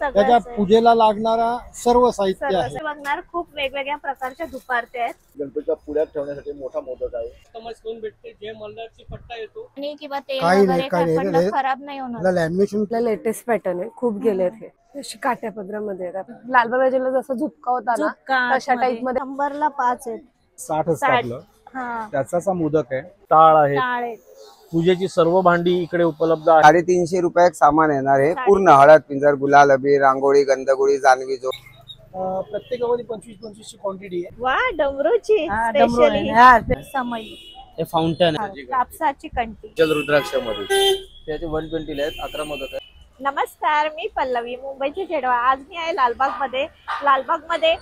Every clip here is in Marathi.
त्याच्या पूजेला लागणारा सर्व साहित्य आहे। बघणार खूप वेगवेगळ्या प्रकारच्या दुपारते आहेत। गणपतीच्या पुढ्यात ठेवण्यासाठी मोठा मोदक आहे। समज कोण भेटते जे मल्हारची पट्टा येतो आणि किंवा तेल वगैरे काही खराब नाही होणार। लॅमिनेशनला लेटेस्ट पॅटर्न आहे, खूप गेलेत हे अशी काट्या पदरामध्ये येतात। लालबाग जिल्ह्यात जसं झुपका होता ना तशा टाइप मध्ये। नंबरला 5 आहेत। 60 असतं हां त्याचा मोदक आहे। टाळ आहे, पूजेची सर्व भांडी इकडे उपलब्ध आहे। 350 रुपयात सामान येणार आहे। पूर्ण हळद, पिंजर, गुलाल, अबीर, रांगोळी, गंधगोळी, जानवी जो प्रत्येकामध्ये 25-25 ची क्वांटिटी आहे। वा डमरूची स्पेशली समय हे फाउंटन आहे कापसाची कंठी रुद्राक्षामध्ये त्याचे 120 आहेत। 11 मोदक आहे। नमस्कार, मी पल्लवी, मुंबईची जेडवा। आज मी आहे लालबाग मध्ये। लालबाग मध्ये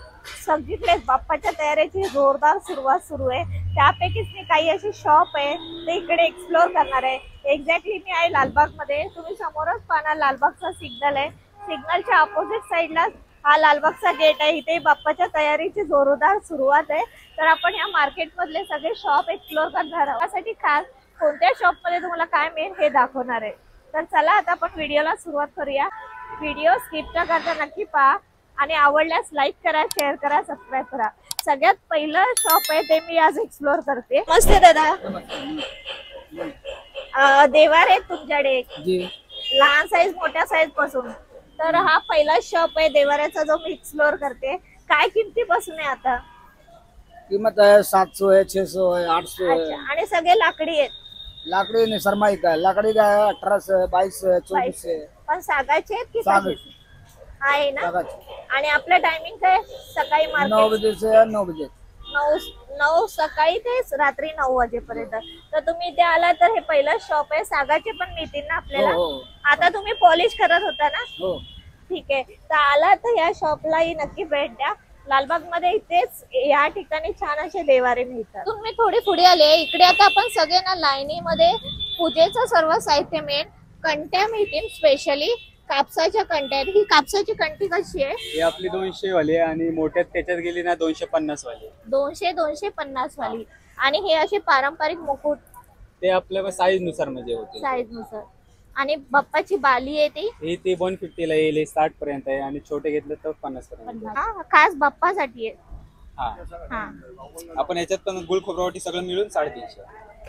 सगळीकडे बाप्पाच्या तयारीची जोरदार सुरुवात सुरू आहे। त्यापैकीच मी काही अशी शॉप आहे ते इकडे एक्सप्लोर करणार आहे। एक्झॅक्टली मी आहे लालबाग मध्ये। तुम्ही समोरच पाहणार लालबागचा सिग्नल आहे। सिग्नलच्या अपोजिट साइडला हा लालबागचा गेट आहे। इथे बाप्पाच्या तयारीची जोरदार सुरुवात आहे। तर आपण या मार्केट मधले सगळे शॉप एक्सप्लोर करणार आहोत। त्यासाठी खास कोणत्या शॉप मध्ये तुम्हाला काय मिळेल हे दाखवणार आहे। तर चला आता आपण व्हिडिओला सुरुवात करूया। व्हिडिओ स्किप न करता नक्की पहा आणि आवडल्यास लाईक करा, शेअर करा, सबस्क्राईब करा। सगळ्यात पहिलं शॉप आहे ते मी आज एक्सप्लोर करते। मस्त दादा, देवार आहे तुमच्याकडे लहान साईज मोठ्या साईज पासून। तर हा पहिला शॉप आहे देवाऱ्याचा जो मी एक्सप्लोर करते। काय किमतीपासून आहे आता? किंमत आहे 700 आहे, 600 आहे, 800 आहे। आणि सगळे लाकडी आहेत? लाकडी नाही, सरमाईक आहे। लाकडी काय 1800, 2200, 2400। पण सागाचे आहेत की कशाचे? आहे ना। आणि आपलं टायमिंग काय? सकाळी 9 बजे से 9 बजे 9 सकाळी ते रात्री 9 वाजेपर्यंत। तर तुम्ही इथे आला तर हे पहिलं शॉप आहे। सागाचे पण मिळतील ना आपल्याला? आता तुम्ही पॉलिश करत होता ना? हो ठीक आहे। तर आला तर या शॉपलाही नक्की भेट द्या। लालबाग मध्ये इथेच या ठिकाणी छान असे देवारे मिळतात। तुम्ही थोडी पुढे आले, इकडे आता आपण सगळे ना लाईनीमध्ये पूजेचं सर्व साहित्य मिळेल। कंट्या मिळतील, स्पेशली कापसाच्या कंट्या। ही कापसाची कंठी कशी आहे? ही आपली 200 वाली आहे आणि मोठ्यात त्याच्यात गेली ना 250 वाली। 200-250 वाली। आणि हे असे पारंपरिक मुकुट ते आपल्या साईज नुसार म्हणजे होते, साईज नुसार। आणि बाप्पाची बाली आहे ती ते 150 ला येईल, 60 पर्यंत आहे आणि छोटे घेतले तर 50 पर्यंत। खास बाप्पासाठी आहे। हा आपण याच्यात पण गुळ खोबरावटी सगळं मिळून 350।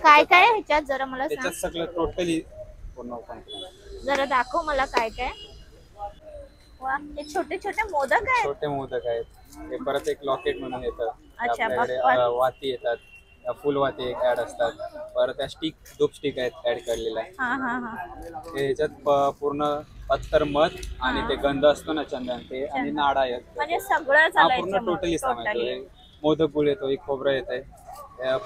काय काय आहे ह्याच्यात जरा मला सांग। त्याच्यात सगळं टोटली पूर्ण ओपन जरा दाखव मला काय काय। वा, हे छोटे छोटे मोदक आहेत। छोटे मोदक आहेत। हे परत एक लॉकेट म्हणून येतं। अच्छा, आपल्याकडे वाती येतात, फुल वाती एक ऍड असतात। परत त्या स्टिक धूप स्टिक आहेत ऍड केलेल्या। ह्याच्यात पूर्ण पत्तर मध आणि ते गंध असतो ना चंदन ते आणि नाडा आहेत। म्हणजे सगळं पूर्ण टोटली सामान येतो। मोदक गुळ येतो, एक खोबरं येतंय,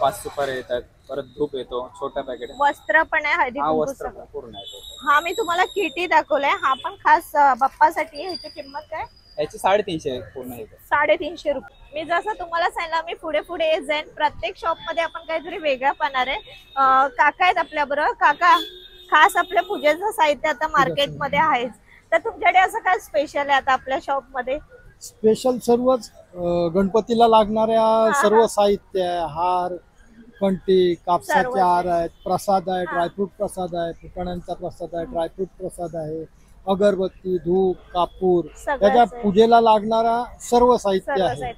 5 सुपारी येतात, परत धूप येतो, छोटा पॅकेट, वस्त्र पण आहे, हळदी कुंकू वस्त्र सगळं पूर्ण आहे। हा मी तुम्हाला किटी दाखवलाय, हा पण खास बाप्पासाठी। ह्याची किंमत काय? याची 350 पूर्ण आहे। 350 रुपये। मी जसं तुम्हाला सांगितलं मी पुढे पुढे येत जाईन। प्रत्येक शॉप मध्ये आपण काहीतरी वेगळं पाहणार आहे। काका आहेत आपल्या बरोबर। काका, खास आपल्या पूजेचं साहित्य आता मार्केट मध्ये आहेच, तर तुमच्याकडे असं काय स्पेशल आहे आता आपल्या शॉप मध्ये? स्पेशल सर्वच गणपतीला लागणाऱ्या सर्व साहित्य आहे। हार, कंठी, कापसाचे हार आहेत, प्रसाद आहे, ड्रायफ्रूट प्रसाद आहे, फुटाण्यांचा प्रसाद आहे, ड्रायफ्रूट प्रसाद आहे, अगरबत्ती, धूप, कापूर, त्याच्या पूजेला लागणारा सर्व साहित्य आहे।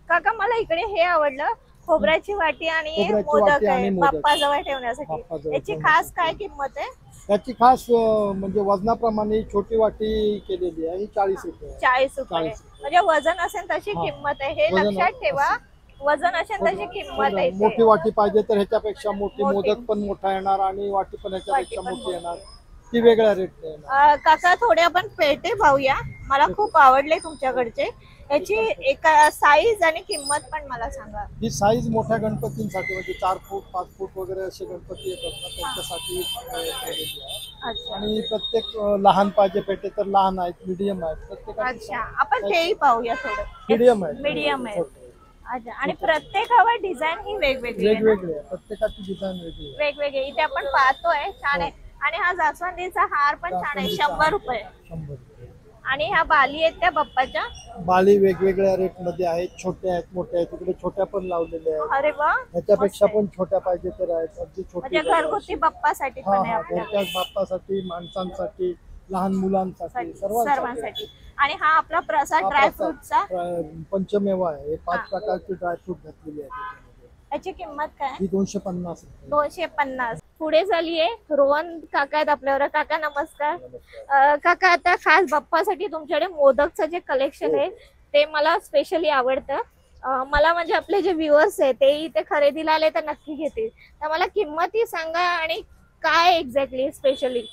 काका मला इकडे हे आवडलं, खोबऱ्याची वाटी आणि मोदक आहे बाप्पाजवळ ठेवण्यासाठी। याची खास काय किंमत आहे? त्याची खास म्हणजे वजनाप्रमाणे छोटी वाटी केलेली आहे, 40 रुपये। 40 रुपये म्हणजे वजन असेल तशी किंमत आहे, हे लक्षात ठेवा। वजन असेल तशी किंमत आहे। मोठी वाटी पाहिजे तर ह्याच्यापेक्षा मोठी, मोदक पण मोठा येणार आणि वाटी पण ह्याच्यापेक्षा मोठी येणार, ती वेगळ्या रेट येणार। काका थोडे आपण पेटे पाहूया, मला खूप आवडले तुमच्याकडचे। याची एक साईज आणि किंमत पण मला सांगा। ही साईज मोठ्या गणपतींसाठी म्हणजे 4 फूट 5 फूट वगैरे असे गणपती येतात ना, त्यांच्यासाठी आहे। आणि प्रत्येक लहान पाहिजे पेटे तर लहान आहेत, मीडियम आहेत प्रत्येकाची। अच्छा, आपण तेही पाहूया थोडं। मीडियम आहे। अच्छा, आणि प्रत्येक हवा डिझाईन ही वेगवेगळी आहे, प्रत्येकाची डिझाईन वेगवेगळी। इथे आपण पाहतोय, छान आहे। आणि हा जास्वंदीचा हार पण छान आहे, 100 रुपये। आणि ह्या बाली आहेत त्या बाप्पाच्या? बाली वेगवेगळ्या रेट मध्ये आहेत, छोट्या आहेत, मोठ्या आहेत, तिकडे छोट्या पण लावलेल्या आहेत। अरे वा, त्याच्यापेक्षा पण छोट्या पाहिजे तर आहेत, अगदी छोटी घरगुती बाप्पासाठी पण आहे आपल्याला? बाप्पासाठी, माणसांसाठी, लहान मुलांसाठी, सर्वांसाठी। आणि हा आपला प्रसाद हा ड्रायफ्रुटचा पंचमेवा आहे. हे 5 हा. प्रकारचे ड्रायफ्रूट घातलेले आहे त्याच्यामध्ये. याची किंमत काय ही 250 रुपये. 250. पुढे झालीये रोहन काका आहेत आपल्यावर. काका नमस्कार. काका आता खास बाप्पासाठी तुमच्याकडे मोदकचं जे कलेक्शन आहे ते मला स्पेशली आवडतं. मला म्हणजे आपले जे व्ह्युअर्स आहे ते इथे खरेदीला आले तर नक्की घेतील. तर मला किंमती सांगा आणि काय एक्झॅक्टली स्पेशली.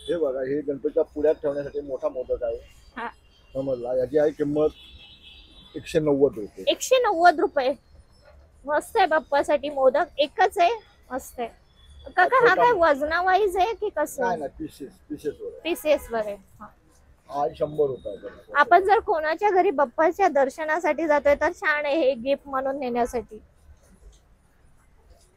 हे बघा, हे गणपतीच्या पुढ्यात ठेवण्यासाठी मोठा मोदक आहे. हा. समजला. याची आहे किंमत 190 रुपये. 190 रुपये. मस्त आहे बाप्पासाठी मोदक. एकच आहे. मस्त आहे. काका हा काय वजनावाईज आहे की कसं नाही ना, पीसेस वर आहे. पीसेस वर आहे. हा. हा 100 रुपये. आपण जर कोणाच्या घरी बाप्पाच्या दर्शनासाठी जातोय तर छान आहे हे गिफ्ट म्हणून नेण्यासाठी.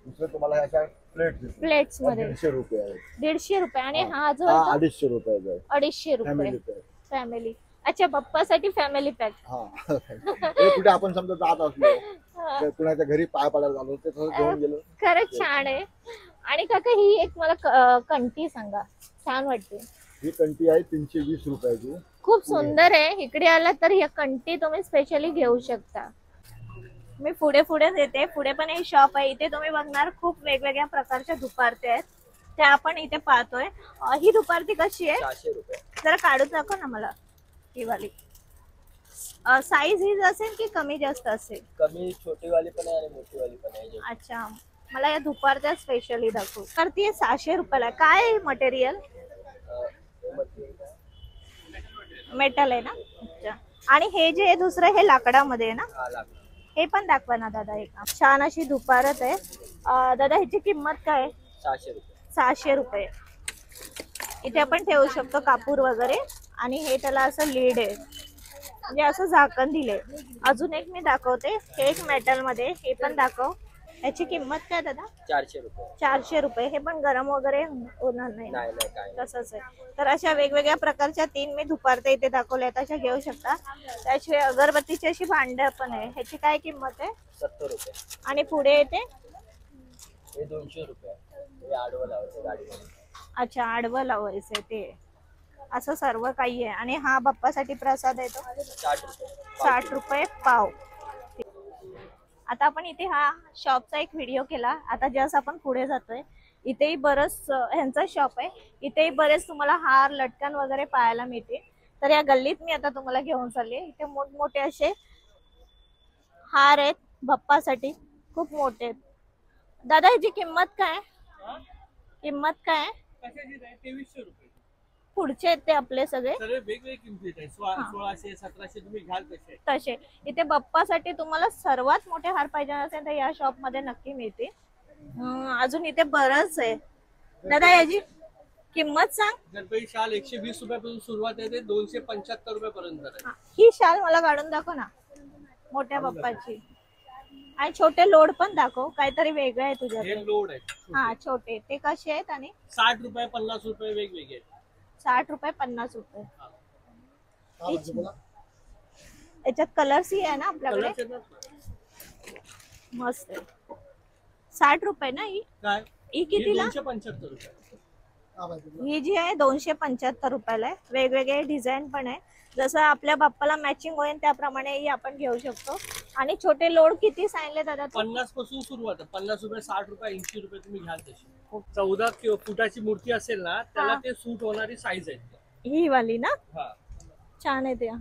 दुसरं तुम्हाला ह्याच्या प्लेट्स मध्ये 150 रुपये आहे. 150 रुपये. आणि हा जो हा आहे 250 रुपयाचा आहे. 250 रुपये. Family pack. फॅमिली. अच्छा, बाप्पासाठी फॅमिली पॅक. हा. हे कुठे आपण समजा जात असलो तर कुणाच्या घरी पाय पडायला झालो ते थोडं घेऊन गेलो. खरंच छान आहे. आणि काका ही एक मला कंठी सांगा, छान वाटते. ही कंटी आहे 320 रुपयाची. खूप सुंदर आहे. इकडे आला तर ही कंठी तुम्ही स्पेशली घेऊ शकता. मी पुढे येते. पुढे पण एक शॉप आहे. इथे तुम्ही बघणार खूप वेगवेगळ्या प्रकारच्या दुपारते आहेत त्या आपण इथे पाहतोय. ही दुपारती कशी आहे? 400 रुपये. जरा काढून दाखव ना मला ही वाली. साईज हीच असेल की कमी जास्त असेल? कमी छोटी वाली पण आहे आणि मोठी वाली पण आहे. अच्छा, मला या दुपारच्या स्पेशली दाखव. तर ती 600 रुपयाला. काय मटेरियल? मेटल आहे ना. अच्छा. आणि हे जे आहे दुसरं हे लाकडामध्ये आहे ना. हे पण दाखवा ना दादा. एक छान अशी दुपारत आहे. दादा ह्याची किंमत काय आहे? 600 रुपये. 600 रुपये. इथे आपण ठेवू शकतो कापूर वगैरे. आणि हे त्याला असं लीड आहे म्हणजे असं झाकण दिले. अजून एक मी दाखवते. हे एक मेटल मध्ये. हे पण दाखव. याची किंमत काय दादा? 400 रुपये. 400 रुपये. हे पण गरम वगैरे होणार नाही ना? नाही काय तसंच आहे. तर अशा वेगवेगळ्या प्रकारच्या 3 मी दुपारते इथे दाखवल्या तशा घेऊ शकता. त्याशिवाय अगरबत्तीची अशी भांड पण आहे. ह्याची काय किंमत आहे? 70 रुपये. आणि पुढे येते हे 200 रुपये. हे आडवं लावायचं गाडीमध्ये. अच्छा, आडवं लावायचंय ते. असं सर्व काही आहे. आणि हा बाप्पासाठी प्रसाद आहे तो 60 रुपये. 60 रुपये पाव. आता आपण इथे हा शॉपचा एक व्हिडिओ केला. आता जस्ट आपण पुढे जातोय. इथेही बरंच ह्यांचा शॉप आहे. इथेही बरेच तुम्हाला हार लटकन वगैरे पाहायला मिळते. तर या गल्लीत मी आता तुम्हाला घेऊन चालले. इथे मोठमोठे असे हार आहेत बाप्पासाठी. खूप मोठे आहेत. दादा ह्याची किंमत काय? किंमत काय? 2300 रुपये. पुढचे आहेत ते आपले सगळे सगळे वेगवेगळे किमतीत आहे. 1600 1700 तुम्ही घ्याल तसे. तसे. इथे बाप्पासाठी तुम्हाला सर्वात मोठे हार पाहिजे असेल तर या शॉप मध्ये नक्की मिळते. अजून इथे बरंच आहे. दादा याची किंमत सांग. गणपती शाल 120 रुपयापासून सुरुवात आहे ते 275 रुपयापर्यंत आहे. ही शाल मला काढून दाखव ना मोठ्या बाप्पाची. आणि छोटे लोड पण दाखव. काहीतरी वेगळं आहे तुझ्याकडे. हे लोड आहे. हा छोटे. ते कसे आहेत? आणि 60 रुपये 50 रुपये वेगवेगळे. 60 रुपये 50 रुपये. याच्यात कलर्स ही आहे ना आपल्याकडे. मस्त आहे. 60 रुपये ना ही. काय ही कितीला? 275 रुपये. ही जी आहे 275 रुपयाला आहे. वेगवेगळे डिझाईन पण आहे. जसं आपल्या बाप्पाला मॅचिंग होईल त्याप्रमाणे ही आपण घेऊ शकतो. आणि छोटे लोड किती सांगितले दादा? 50 पासून सुरुवात आहे. 50 रुपये 60 रुपये 80 रुपये तुम्ही घ्याल तशी. 14 फुटाची मूर्ती असेल ना त्याला ते सूट होणारी साईज आहे. ही वाली ना. हा. छान आहे. त्या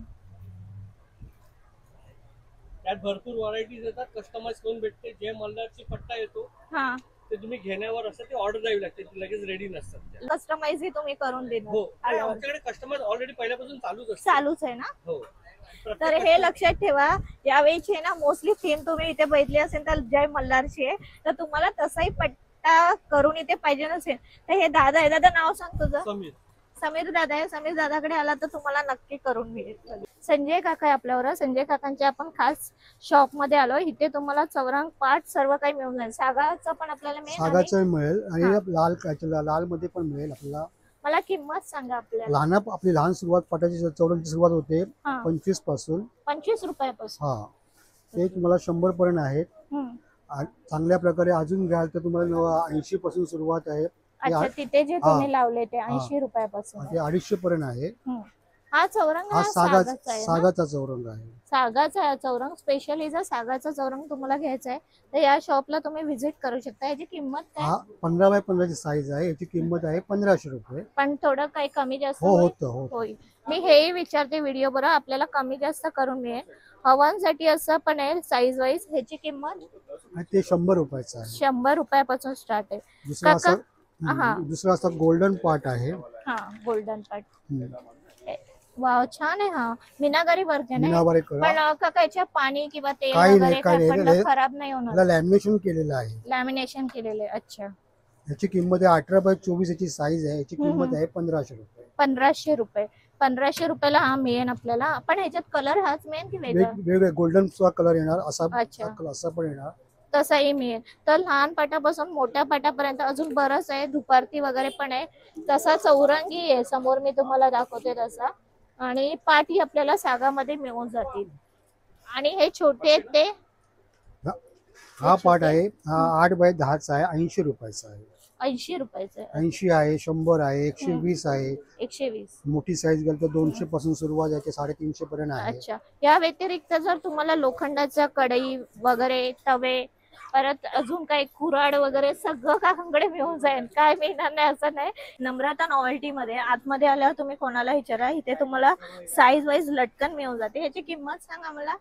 त्यात भरपूर व्हरायटीज येतात. कस्टमाइज करून भेटते. जे मल्हारची पट्टा येतो हा ते तुम्ही घेण्यावर असं ते ऑर्डर द्यावी लागते. रेडी रेडी नसतात त्या. कस्टमाइज ही तुम्ही करून देणार. हो आमच्याकडे कस्टमाइज ऑलरेडी पहिल्यापासून चालूच असते. चालूच आहे ना. हो. तर हे लक्षात ठेवा. यावेळीची ना मोस्टली थीम तुम्ही इथे बघितली असेल तर जय मल्हारची आहे. तर तुम्हाला तसाही पट्टा करून इथे पाहिजे नसेल तर हे दादा आहे. दादा नाव सांग तुझं? समीर. समीर दादा आहे. समीर दादाकडे आला तर तुम्हाला नक्की करून मिळेल. संजय काका आहे आपल्यावर. संजय काकांच्या आपण खास शॉप मध्ये आलो. इथे तुम्हाला चौरंग पाठ सर्व काही मिळून जाईल. सागाचं पण आपल्याला मिळेल. सागाचं मिळेल आणि लाल मध्ये पण मिळेल आपल्याला. मला किंमत सांगा आपल्याला. लहान आपली लहान सुरुवात पाटाची चौरंगची सुरुवात होते 25 पासून. 25 रुपयापासून. हा. ते तुम्हाला 100 पर्यंत आहेत. चांगल्या प्रकारे अजून घ्याल तर तुम्हाला 80 पासून सुरुवात आहे. अच्छा, तिथे जे तुम्ही लावले ते 80 रुपयापासून. ते 250 पर्यंत आहे. हा चौरंग हा सागाचा आहे ना? सागाचा चौरंग आहे. सागाचा चौरंग स्पेशली जर सागाचा चौरंग तुम्हाला घ्यायचा आहे तर या शॉपला तुम्ही व्हिजिट करू शकता. याची किंमत काय? हा 15 बाय 15 ची साईज आहे. याची किंमत आहे 1500 रुपये. पण थोडं काही कमी जास्त हो होईल? होतं. होईल. मी हेही विचारते व्हिडिओ बरोबर आपल्याला कमी जास्त करून मिळेल. हवांसाठी असं पण आहे साईज वाईज. ह्याची किंमत ते 100 रुपयाचं आहे. 100 रुपयापासून स्टार्ट आहे. दुसरा असं हा. दुसरा असं गोल्डन पार्ट आहे. हा गोल्डन पार्ट. वाव छान आहे. हा मीनाकारी वर्क आहे ना? मीनाकारी पण करा. काकाच्या पाणी किंवा तेल काही वगैरे नाही, काही काय नाही. पडलं खराब नाही होणार? याला लॅमिनेशन केलेलं आहे. लॅमिनेशन केलेले. अच्छा. याची किंमत आहे 18 बाय 24 याची साईज आहे. याची किंमत आहे 1500 रुपये. 1500 रुपये. 1500 रुपयाला हा मिळेल आपल्याला. पण ह्याच्यात कलर हाच मिळेल की वेगळा? वेगवेगळे गोल्डन कलर येणार. अच्छा. असा पण येणार. तसाही मिळेल. तर लहान पाटापासून मोठ्या पाटापर्यंत अजून बरंच आहे. दुपारती वगैरे पण आहे. तसा चौरंगी आहे समोर मी तुम्हाला दाखवते तसा. आणि पाटी आपल्याला सागामध्ये मिळून जातील. आणि हे छोटे आहेत ते हा पार्ट आहे. हा 8 बाय 10 चा आहे. 80 रुपयाचा आहे. 80 रुपयाचं आहे. 80 आहे, 100 आहे, 120 आहे. 120. मोठी साईज गेली तर 200 पासून सुरुवात आहे. 350 पर्यंत आहे. अच्छा. या व्यतिरिक्त जर तुम्हाला लोखंडाच्या कढई वगैरे तवे परत अजून काही कुऱ्हाड वगैरे सगळं काकांकडे मिळून जाईल. काय मिळणार नाही असं नाही. नम्रता नॉव्हेल्टी मध्ये आतमध्ये आल्यावर तुम्ही कोणाला विचारा. इथे तुम्हाला साईज वाईज लटकन मिळून जाते. याची किंमत सांगा मला.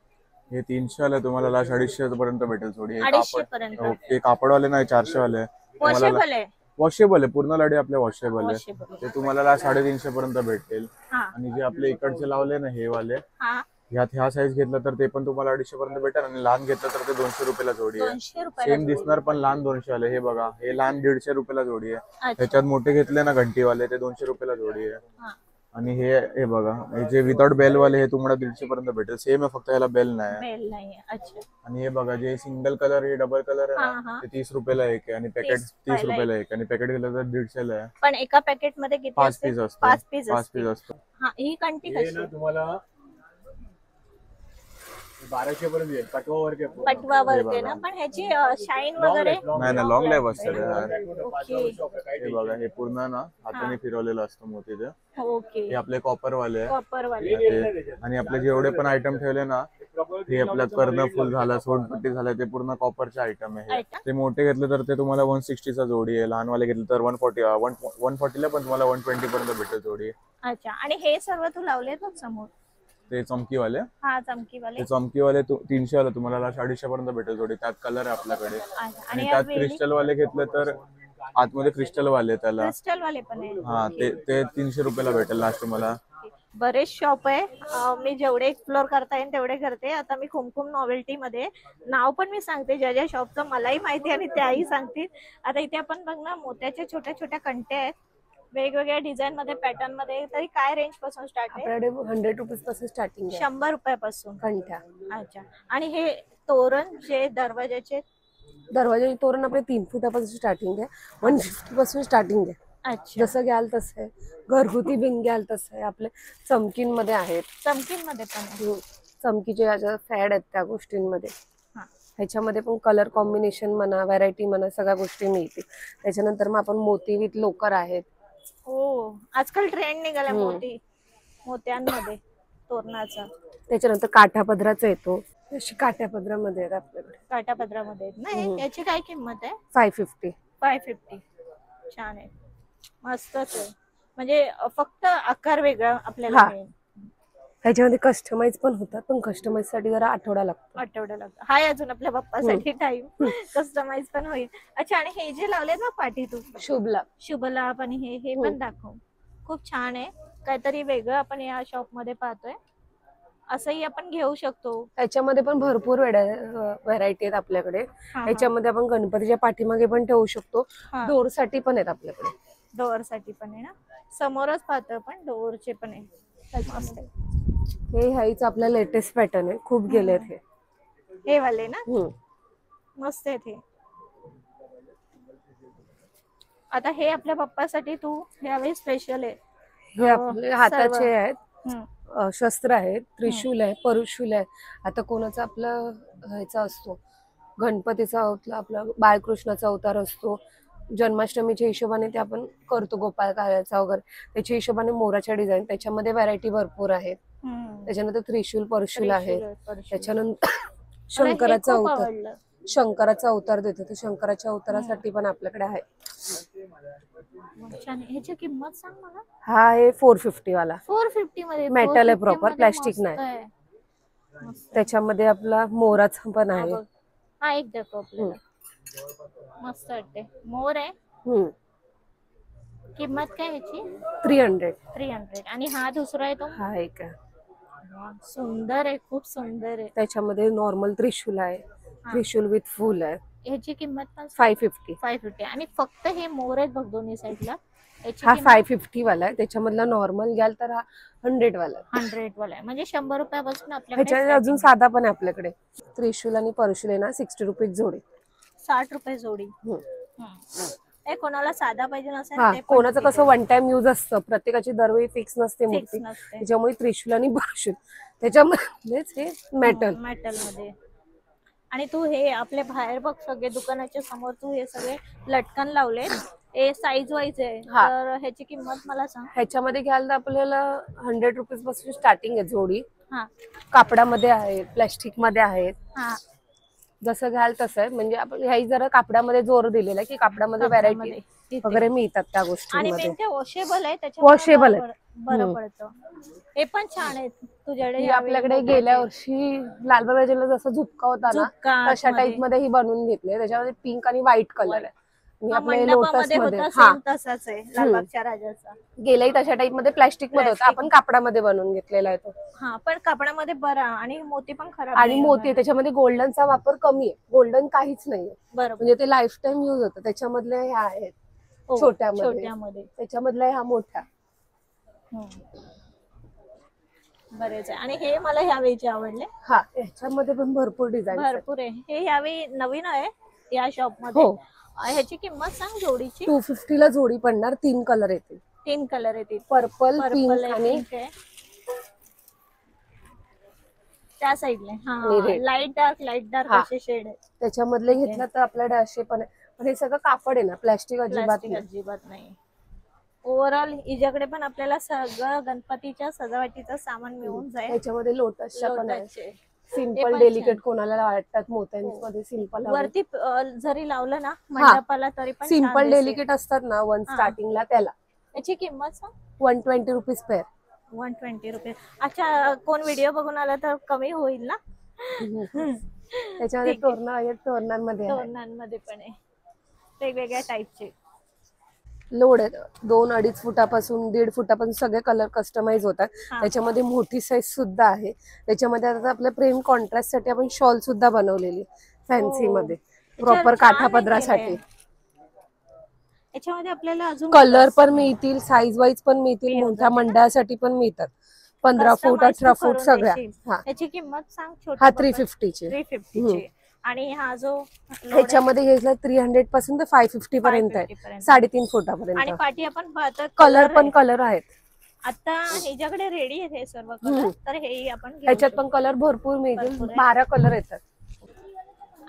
हे 300 आले तुम्हाला 250 पर्यंत भेटेल. थोडी 250 पर्यंत. ते कापडवाले नाही 400 वाले. वॉशेबल आहे. वॉशेबल आहे पूर्ण लाडी आपले वॉशेबल आहे. वॉशेबल. ते तुम्हाला 350 पर्यंत भेटेल. हा. आणि जे आपले इकडचे लावले ना हे वाले हा. ह्या साईज घेतलं तर ते पण तुम्हाला 250 पर्यंत भेटेल. आणि लहान घेतलं तर ते 200 रुपयाला जोडी आहे. 200 रुपयाला सेम दिसणार पण लहान 200 वाले. हे बघा हे लहान 150 रुपयाला जोडी आहे. अच्छा. त्याच्यात मोठे घेतले ना घंटीवाले ते 200 रुपयाला जोडी आहे. हा. आणि हे बघा हे जे विदाउट बेल वाले हे तुम्हाला 150 पर्यंत भेटेल. सेम आहे फक्त याला बेल नाही. बेल नाहीये. अच्छा. आणि हे बघा जे सिंगल कलर हे डबल कलर आहे हा, ना हा. ते 30 रुपयाला एक आहे. आणि पॅकेट 30 रुपयाला एक. आणि पॅकेट घेतलं तर 150 ला आहे. पण एका पॅकेट मध्ये किती 5 असते? पीस असतो. 5 पीस 5 असते. पीस असतो. हा. ही कंटी कशी? तुम्हाला 1200 पर्यंत येईल. कटवा वर्क आहे. पटवा वर्क आहे ना? पण ह्याची शाईन वगैरे नाही ना लॉंग लाईफ असते यार. ओके. हे बघा हे पूर्ण ना हाताने फिरवलेलं असतं मोतीचं. ओके. हे आपले कॉपर वाले आहे. कॉपर वाले. आणि आपले जेवढे पण आयटम ठेवले ना हे आपलं कर्णफूल झाला सोनपट्टी झाला ते पूर्ण कॉपरचे आयटम आहे. ते मोठे घेतले तर ते तुम्हाला 160 चा जोडी आहे. लहान वाले घेतले तर 140 ला पण तुम्हाला 120 पर्यंत भेटेल जोडी. अच्छा. आणि हे सर्व तू लावले बघ समोर ते चमकीवाले. हा चमकीवाले. ते चमकीवाले 300 वाले तुम्हाला 250 पर्यंत भेटेल जोडी. त्यात कलर आहे आपल्याकडे. आणि त्यात क्रिस्टल वाले घेतले तर आतमध्ये क्रिस्टल वाले त्याला क्रिस्टल वाले पण आहे. हा ते 300 रुपयाला भेटेल लास्ट तुम्हाला. बरेच शॉप आहे. मी जेवढे एक्सप्लोर करता येईल तेवढे करते. आता मी कुमकुम नॉवेल्टी मध्ये नाव पण मी सांगते ज्या शॉपचं मलाही माहिती आणि त्याही सांगतील. आता इथे आपण बघ ना मोत्याच्या छोट्या छोट्या कंटे आहेत वेगवेगळ्या डिझाईन मध्ये पॅटर्न मध्ये. तरी काय रेंज पासून स्टार्ट आहे? आपल्याकडे 100 रुपीज पासून स्टार्टिंग आहे. 100 रुपयापासून घंटा. अच्छा. आणि हे तोरण जे दरवाजाचे दरवाजाचे तोरण आपले 3 फुटापासून स्टार्टिंग आहे. 150 पासून स्टार्टिंग आहे. अच्छा. जसं घ्याल तसं आहे. घरगुती बिन घ्याल तसं आहे. आपले चमकींमध्ये आहेत. चमकीमध्ये पण आहे. चमकीचे ज्या फॅड आहेत त्या गोष्टींमध्ये. हा. ह्याच्यामध्ये पण कलर कॉम्बिनेशन म्हणा व्हरायटी म्हणा सगळ्या गोष्टी मिळतील. त्याच्यानंतर मग आपण मोती विथ लोकर आहेत. हो आजकाल ट्रेंड निघाला मोत्यांमध्ये तोरणाचा. त्याच्यानंतर काठापदराचा येतो. अशी काठापदरामध्ये आहेत आपल्याकडे. काठापदरामध्ये आहेत ना? याची काय किंमत आहे? 550. 550. छान आहे. मस्तच आहे. म्हणजे फक्त आकार वेगळा आपल्याला मिळेल. ह्याच्यामध्ये कस्टमाइज पण होतात पण कस्टमाइज साठी जरा आठवडा लागतो. हाय अजून आपल्या बाप्पासाठी टाइम. कस्टमाइज पण होईल. अच्छा. आणि हे जे लावले ना पाठी तू शुभलाभ आणि हे पण दाखव. खूप छान आहे. काहीतरी वेगळं आपण या शॉप मध्ये पाहतोय. असंही आपण घेऊ शकतो. त्याच्यामध्ये पण भरपूर व्हरायटी आहेत आपल्याकडे. ह्याच्यामध्ये आपण गणपतीच्या पाठीमागे पण ठेवू शकतो. डोर साठी पण आहेत आपल्याकडे. डोअर साठी पण आहे ना? समोरच पाहतो पण डोअरचे पण आहे. मस्त आहे. हे ह्याच आपला लेटेस्ट पॅटर्न आहे. खूप गेलेत हे वाले ना? मस्त आहे ते. आता हे आपल्या पप्पासाठी तू यावेळी स्पेशल आहे. हे आपले हाताचे आहेत. शस्त्र आहेत. त्रिशूल आहे. परुशूल आहे. आता कोणाचा आपला ह्याचा असतो गणपतीचा आपला बाळकृष्णाचा अवतार असतो. जन्माष्टमीच्या हिशोबाने ते आपण करतो, गोपाळ काळ्याचा वगैरे त्याच्या हिशोबाने मोराच्या डिझाईन, त्याच्यामध्ये व्हरायटी भरपूर आहेत. त्याच्यानंतर त्रिशूल परशूल आहे, त्याच्यानंतर शंकराचा अवतार, शंकराचा अवतार देतो, तर शंकराच्या अवतारासाठी पण आपल्याकडे आहे. ह्याची किंमत सांग मला. हा आहे 450 वाला, 450 मध्ये मेटल आहे प्रॉपर, प्लॅस्टिक नाही. त्याच्यामध्ये आपला मोराचा पण आहे. हा एक दाखव आपल्याला, मस्त वाटते. मोर आहे. किंमत काय ह्याची? 300. आणि हा दुसरा आहे तो, हा एक आहे. सुंदर आहे, खूप सुंदर आहे. त्याच्यामध्ये नॉर्मल त्रिशूल आहे, त्रिशूल विथ फुल आहे. ह्याची किंमत पण 550. आणि फक्त हे मोर आहेत बघ दोन्ही साईडला. हा 550 वाला आहे. त्याच्यामधला नॉर्मल घ्याल तर हा 100 वाला आहे. 100 वाला आहे, म्हणजे 100 रुपयापासून आपल्याकडे. ह्याच्या अजून साधा पण आहे आपल्याकडे. त्रिशूल आणि परशूल आहे ना 60 रुपीज जोडी, 60 रुपये जोडी. कोणाला साधा पाहिजे नसेल, हा कोणाचं कसं वन टाइम यूज असतं, प्रत्येकाची दरवेळी फिक्स नसते मूर्ती, त्याच्यामुळे त्रिशूल आणि परशूल त्याच्यामध्येच हे मेटल मध्ये. आणि तू हे आपल्या बाहेर बघ सगळे दुकानाच्या समोर तू हे सगळे लटकन लावले, हे साईज वाईज आहे. तर ह्याची किंमत मला सांग. ह्याच्यामध्ये घ्याल तर आपल्याला 100 रुपीज पासून स्टार्टिंग आहे जोडी. कापडामध्ये आहे, प्लॅस्टिक मध्ये आहेत, जसं घ्याल तसं आहे. म्हणजे आपण ह्याही जरा कापडामध्ये जोर दिलेला आहे की कापडामध्ये व्हरायटी वगैरे मिळतात त्या गोष्टींमध्ये. वॉशेबल आहे, वॉशेबल आहे, बरं पडतं. हे पण छान आहे तुझ्याकडे. आपल्याकडे गेल्या वर्षी लालबाग राजाला जसं झुपका होता ना तशा टाइप मध्ये ही बनवून घेतले. त्याच्यामध्ये पिंक आणि व्हाईट कलर आहे. तसाच आहे लालबागच्या राजाचा. गेलाही तशा टाइप मध्ये प्लॅस्टिक मध्ये होता, आपण कापडामध्ये बनवून घेतलेला आहे तो. हा पण कापडामध्ये बरा, आणि मोती पण खराब आणि मोती त्याच्यामध्ये गोल्डनचा वापर कमी आहे, गोल्डन काहीच नाहीये. बरोबर, म्हणजे ते लाईफ टाइम युज होतं. त्याच्यामधले ह्या आहेत छोट्यामध्ये, त्याच्यामधल्या ह्या मोठ्या. बरेच आहे. आणि हे मला ह्यावेळीचे आवडले. हा ह्याच्यामध्ये पण भरपूर डिझाईन भरपूर आहे. हे ह्यावेळी नवीन आहे या शॉप मध्ये. ह्याची किंमत सांग जोडीची. 250 ला जोडी पडणार. 3 कलर येतील. 3 कलर येतील, पर्पल, पिंक आणि त्या साईडला लाईट डार्क असे शेड आहे. त्याच्यामधले घेतलं तर आपल्याकडे असे पण आहे, पण हे सगळं कापड आहे ना, प्लॅस्टिक अजिबात नाही. ओव्हरऑल हिच्याकडे पण आपल्याला सगळं गणपतीच्या सजावटीचं सामान मिळून जाईल. त्याच्यामध्ये लोटसच्या पण आहे. सिंपल डेलिकेट कोणाला वाटतात मोत्यांमध्ये सिंपल वरती जरी लावलं ना मंडपाला तरी पण सिंपल डेलिकेट असतात ना वन स्टार्टिंगला, त्याला. याची किंमत सांग. 120 रुपीज पेअर. 120 रुपये. अच्छा, कोण व्हिडिओ बघून आला तर कमी होईल ना. त्याच्यामध्ये तोरणांमध्ये पण आहे वेगवेगळ्या टाईपचे. लोड आहे 2-2.5 फुटापासून 1.5 फुटापासून सगळे कलर कस्टमाइज होतात. त्याच्यामध्ये मोठी साईज सुद्धा आहे. त्याच्यामध्ये आता आपल्या प्रेम कॉन्ट्रास्ट साठी आपण शॉल सुद्धा बनवलेली फॅन्सी मध्ये, प्रॉपर काठापदरासाठी. याच्यामध्ये आपल्याला अजून कलर पण मिळतील, साईज वाईज पण मिळतील, मोठ्या मंडळासाठी पण मिळतात. 15 फूट 18 फूट सगळ्या. याची किंमत सांग. हा 350 ची. 350 ची. आणि हा जो ह्याच्यामध्ये घ्यायचा 300 पासून तर 550 पर्यंत आहे, 3.5 फुटापर्यंत. आणि पाठी आपण पाहतो कलर पण कलर आहेत आता हिच्याकडे रेडी आहे हे सर्व कलर. तर हे आपण ह्याच्यात पण कलर भरपूर मिळतील, 12 कलर येतात.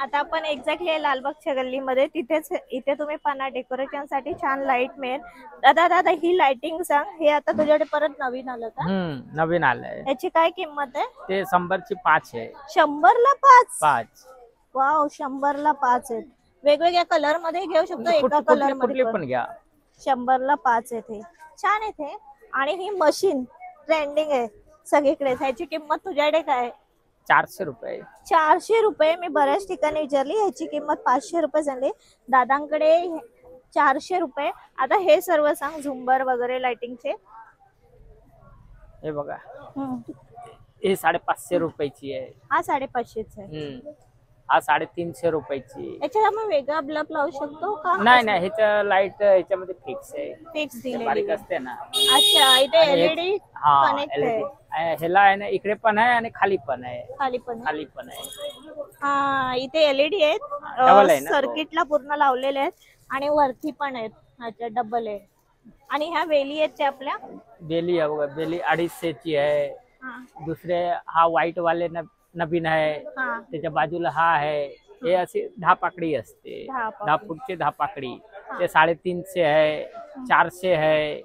आता आपण एक्झॅक्टली लालबागच्या गल्लीमध्ये इथे तुम्ही पाना डेकोरेशन साठी छान लाईट मिळेल. दादा ही लाइटिंग सांग. हे आता तुझ्याकडे परत नवीन आलं का? नवीन आलंय. याची काय किंमत आहे? ते 100 ची 5 आहे. 100 ला 5? 5. वाव, 100 ला 5 आहेत. वेगवेगळ्या कलर मध्ये घेऊ शकतो, एका कलर मध्ये पण घ्या. 100 ला 5 येते. छान येते. आणि ही मशीन ट्रेंडिंग आहे सगळीकडे. ह्याची किंमत तुझ्याकडे काय? 400 रुपये. 400 रुपये. मी बऱ्याच ठिकाणी विचारली, ह्याची किंमत 500 रुपये झाली. दादांकडे 400 रुपये. आता हे सर्व सांग, झुंबर वगैरे लाइटिंगचे. हे बघा, हे 550 रुपयाची आहे. हा 550 आहे. हा 350 रुपयाची. याच्यात आपण वेगळा बल्ब लावू शकतो का? नाही, ह्याच्या लाईट ह्याच्यामध्ये फिक्स आहे. फिक्स दिलेली बारीक असते ना. अच्छा, इथे एलईडी कनेक्ट आहे. ह्याला आहे ना, इकडे पण आहे आणि खाली पण आहे. खाली पण आहे. हा, इथे एलईडी आहेत, सर्किटला पूर्ण लावलेले आहेत. आणि वरती पण आहेत. अच्छा, डबल आहे. आणि ह्या वेली आहेत त्या आपल्या बेली आहे बघा. बेली 250 ची आहे. दुसरे हा व्हाईट वाले नवीन आहे. त्याच्या बाजूला हा आहे. हे असे 10 पाकडी असते. 10 फूटचे 10 पाकडी. ते 350 है, 400 है,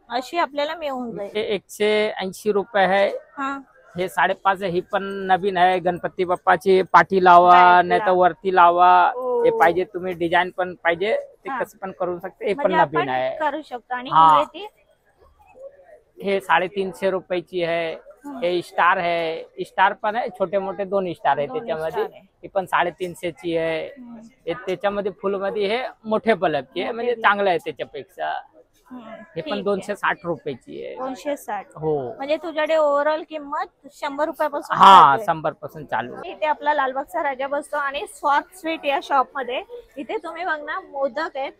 अशी आपल्याला मिळून जाईल. हे 180 रुपये है. हा हे 5.5 आहे. ही पण नवीन आहे. गणपती बाप्पाची पाठी लावा, Back नाही तर ला. वरती लावा. ओ. हे पाहिजे तुम्ही डिझाईन पण पाहिजे ते हा. कसं पण करू शकते. हे पण म्हणजे नवीन आपण आहे. करू शकतो. आणि हा. ही ती हे 350 रुपयाची आहे. हे स्टार आहे. स्टार पण आहे, छोटे मोठे 2 स्टार आहे दोन त्याच्यामध्ये. स्टार आहे. ही पण 350 ची आहे. हे त्याच्यामध्ये फुल मध्ये हे मोठे बल्बची आहे, म्हणजे चांगलं आहे त्याच्यापेक्षा. हे पण 260 रुपयाची आहे. 260. हो. म्हणजे तुझ्याकडे ओव्हरऑल किंमत 100 रुपयापासून हा, चालू आहे. 100 पासून चालू आहे. इथे आपला लालबागचा राजा बसतो आणि स्वाद स्वीट या शॉप मध्ये इथे तुम्ही बघ ना मोदक आहेत,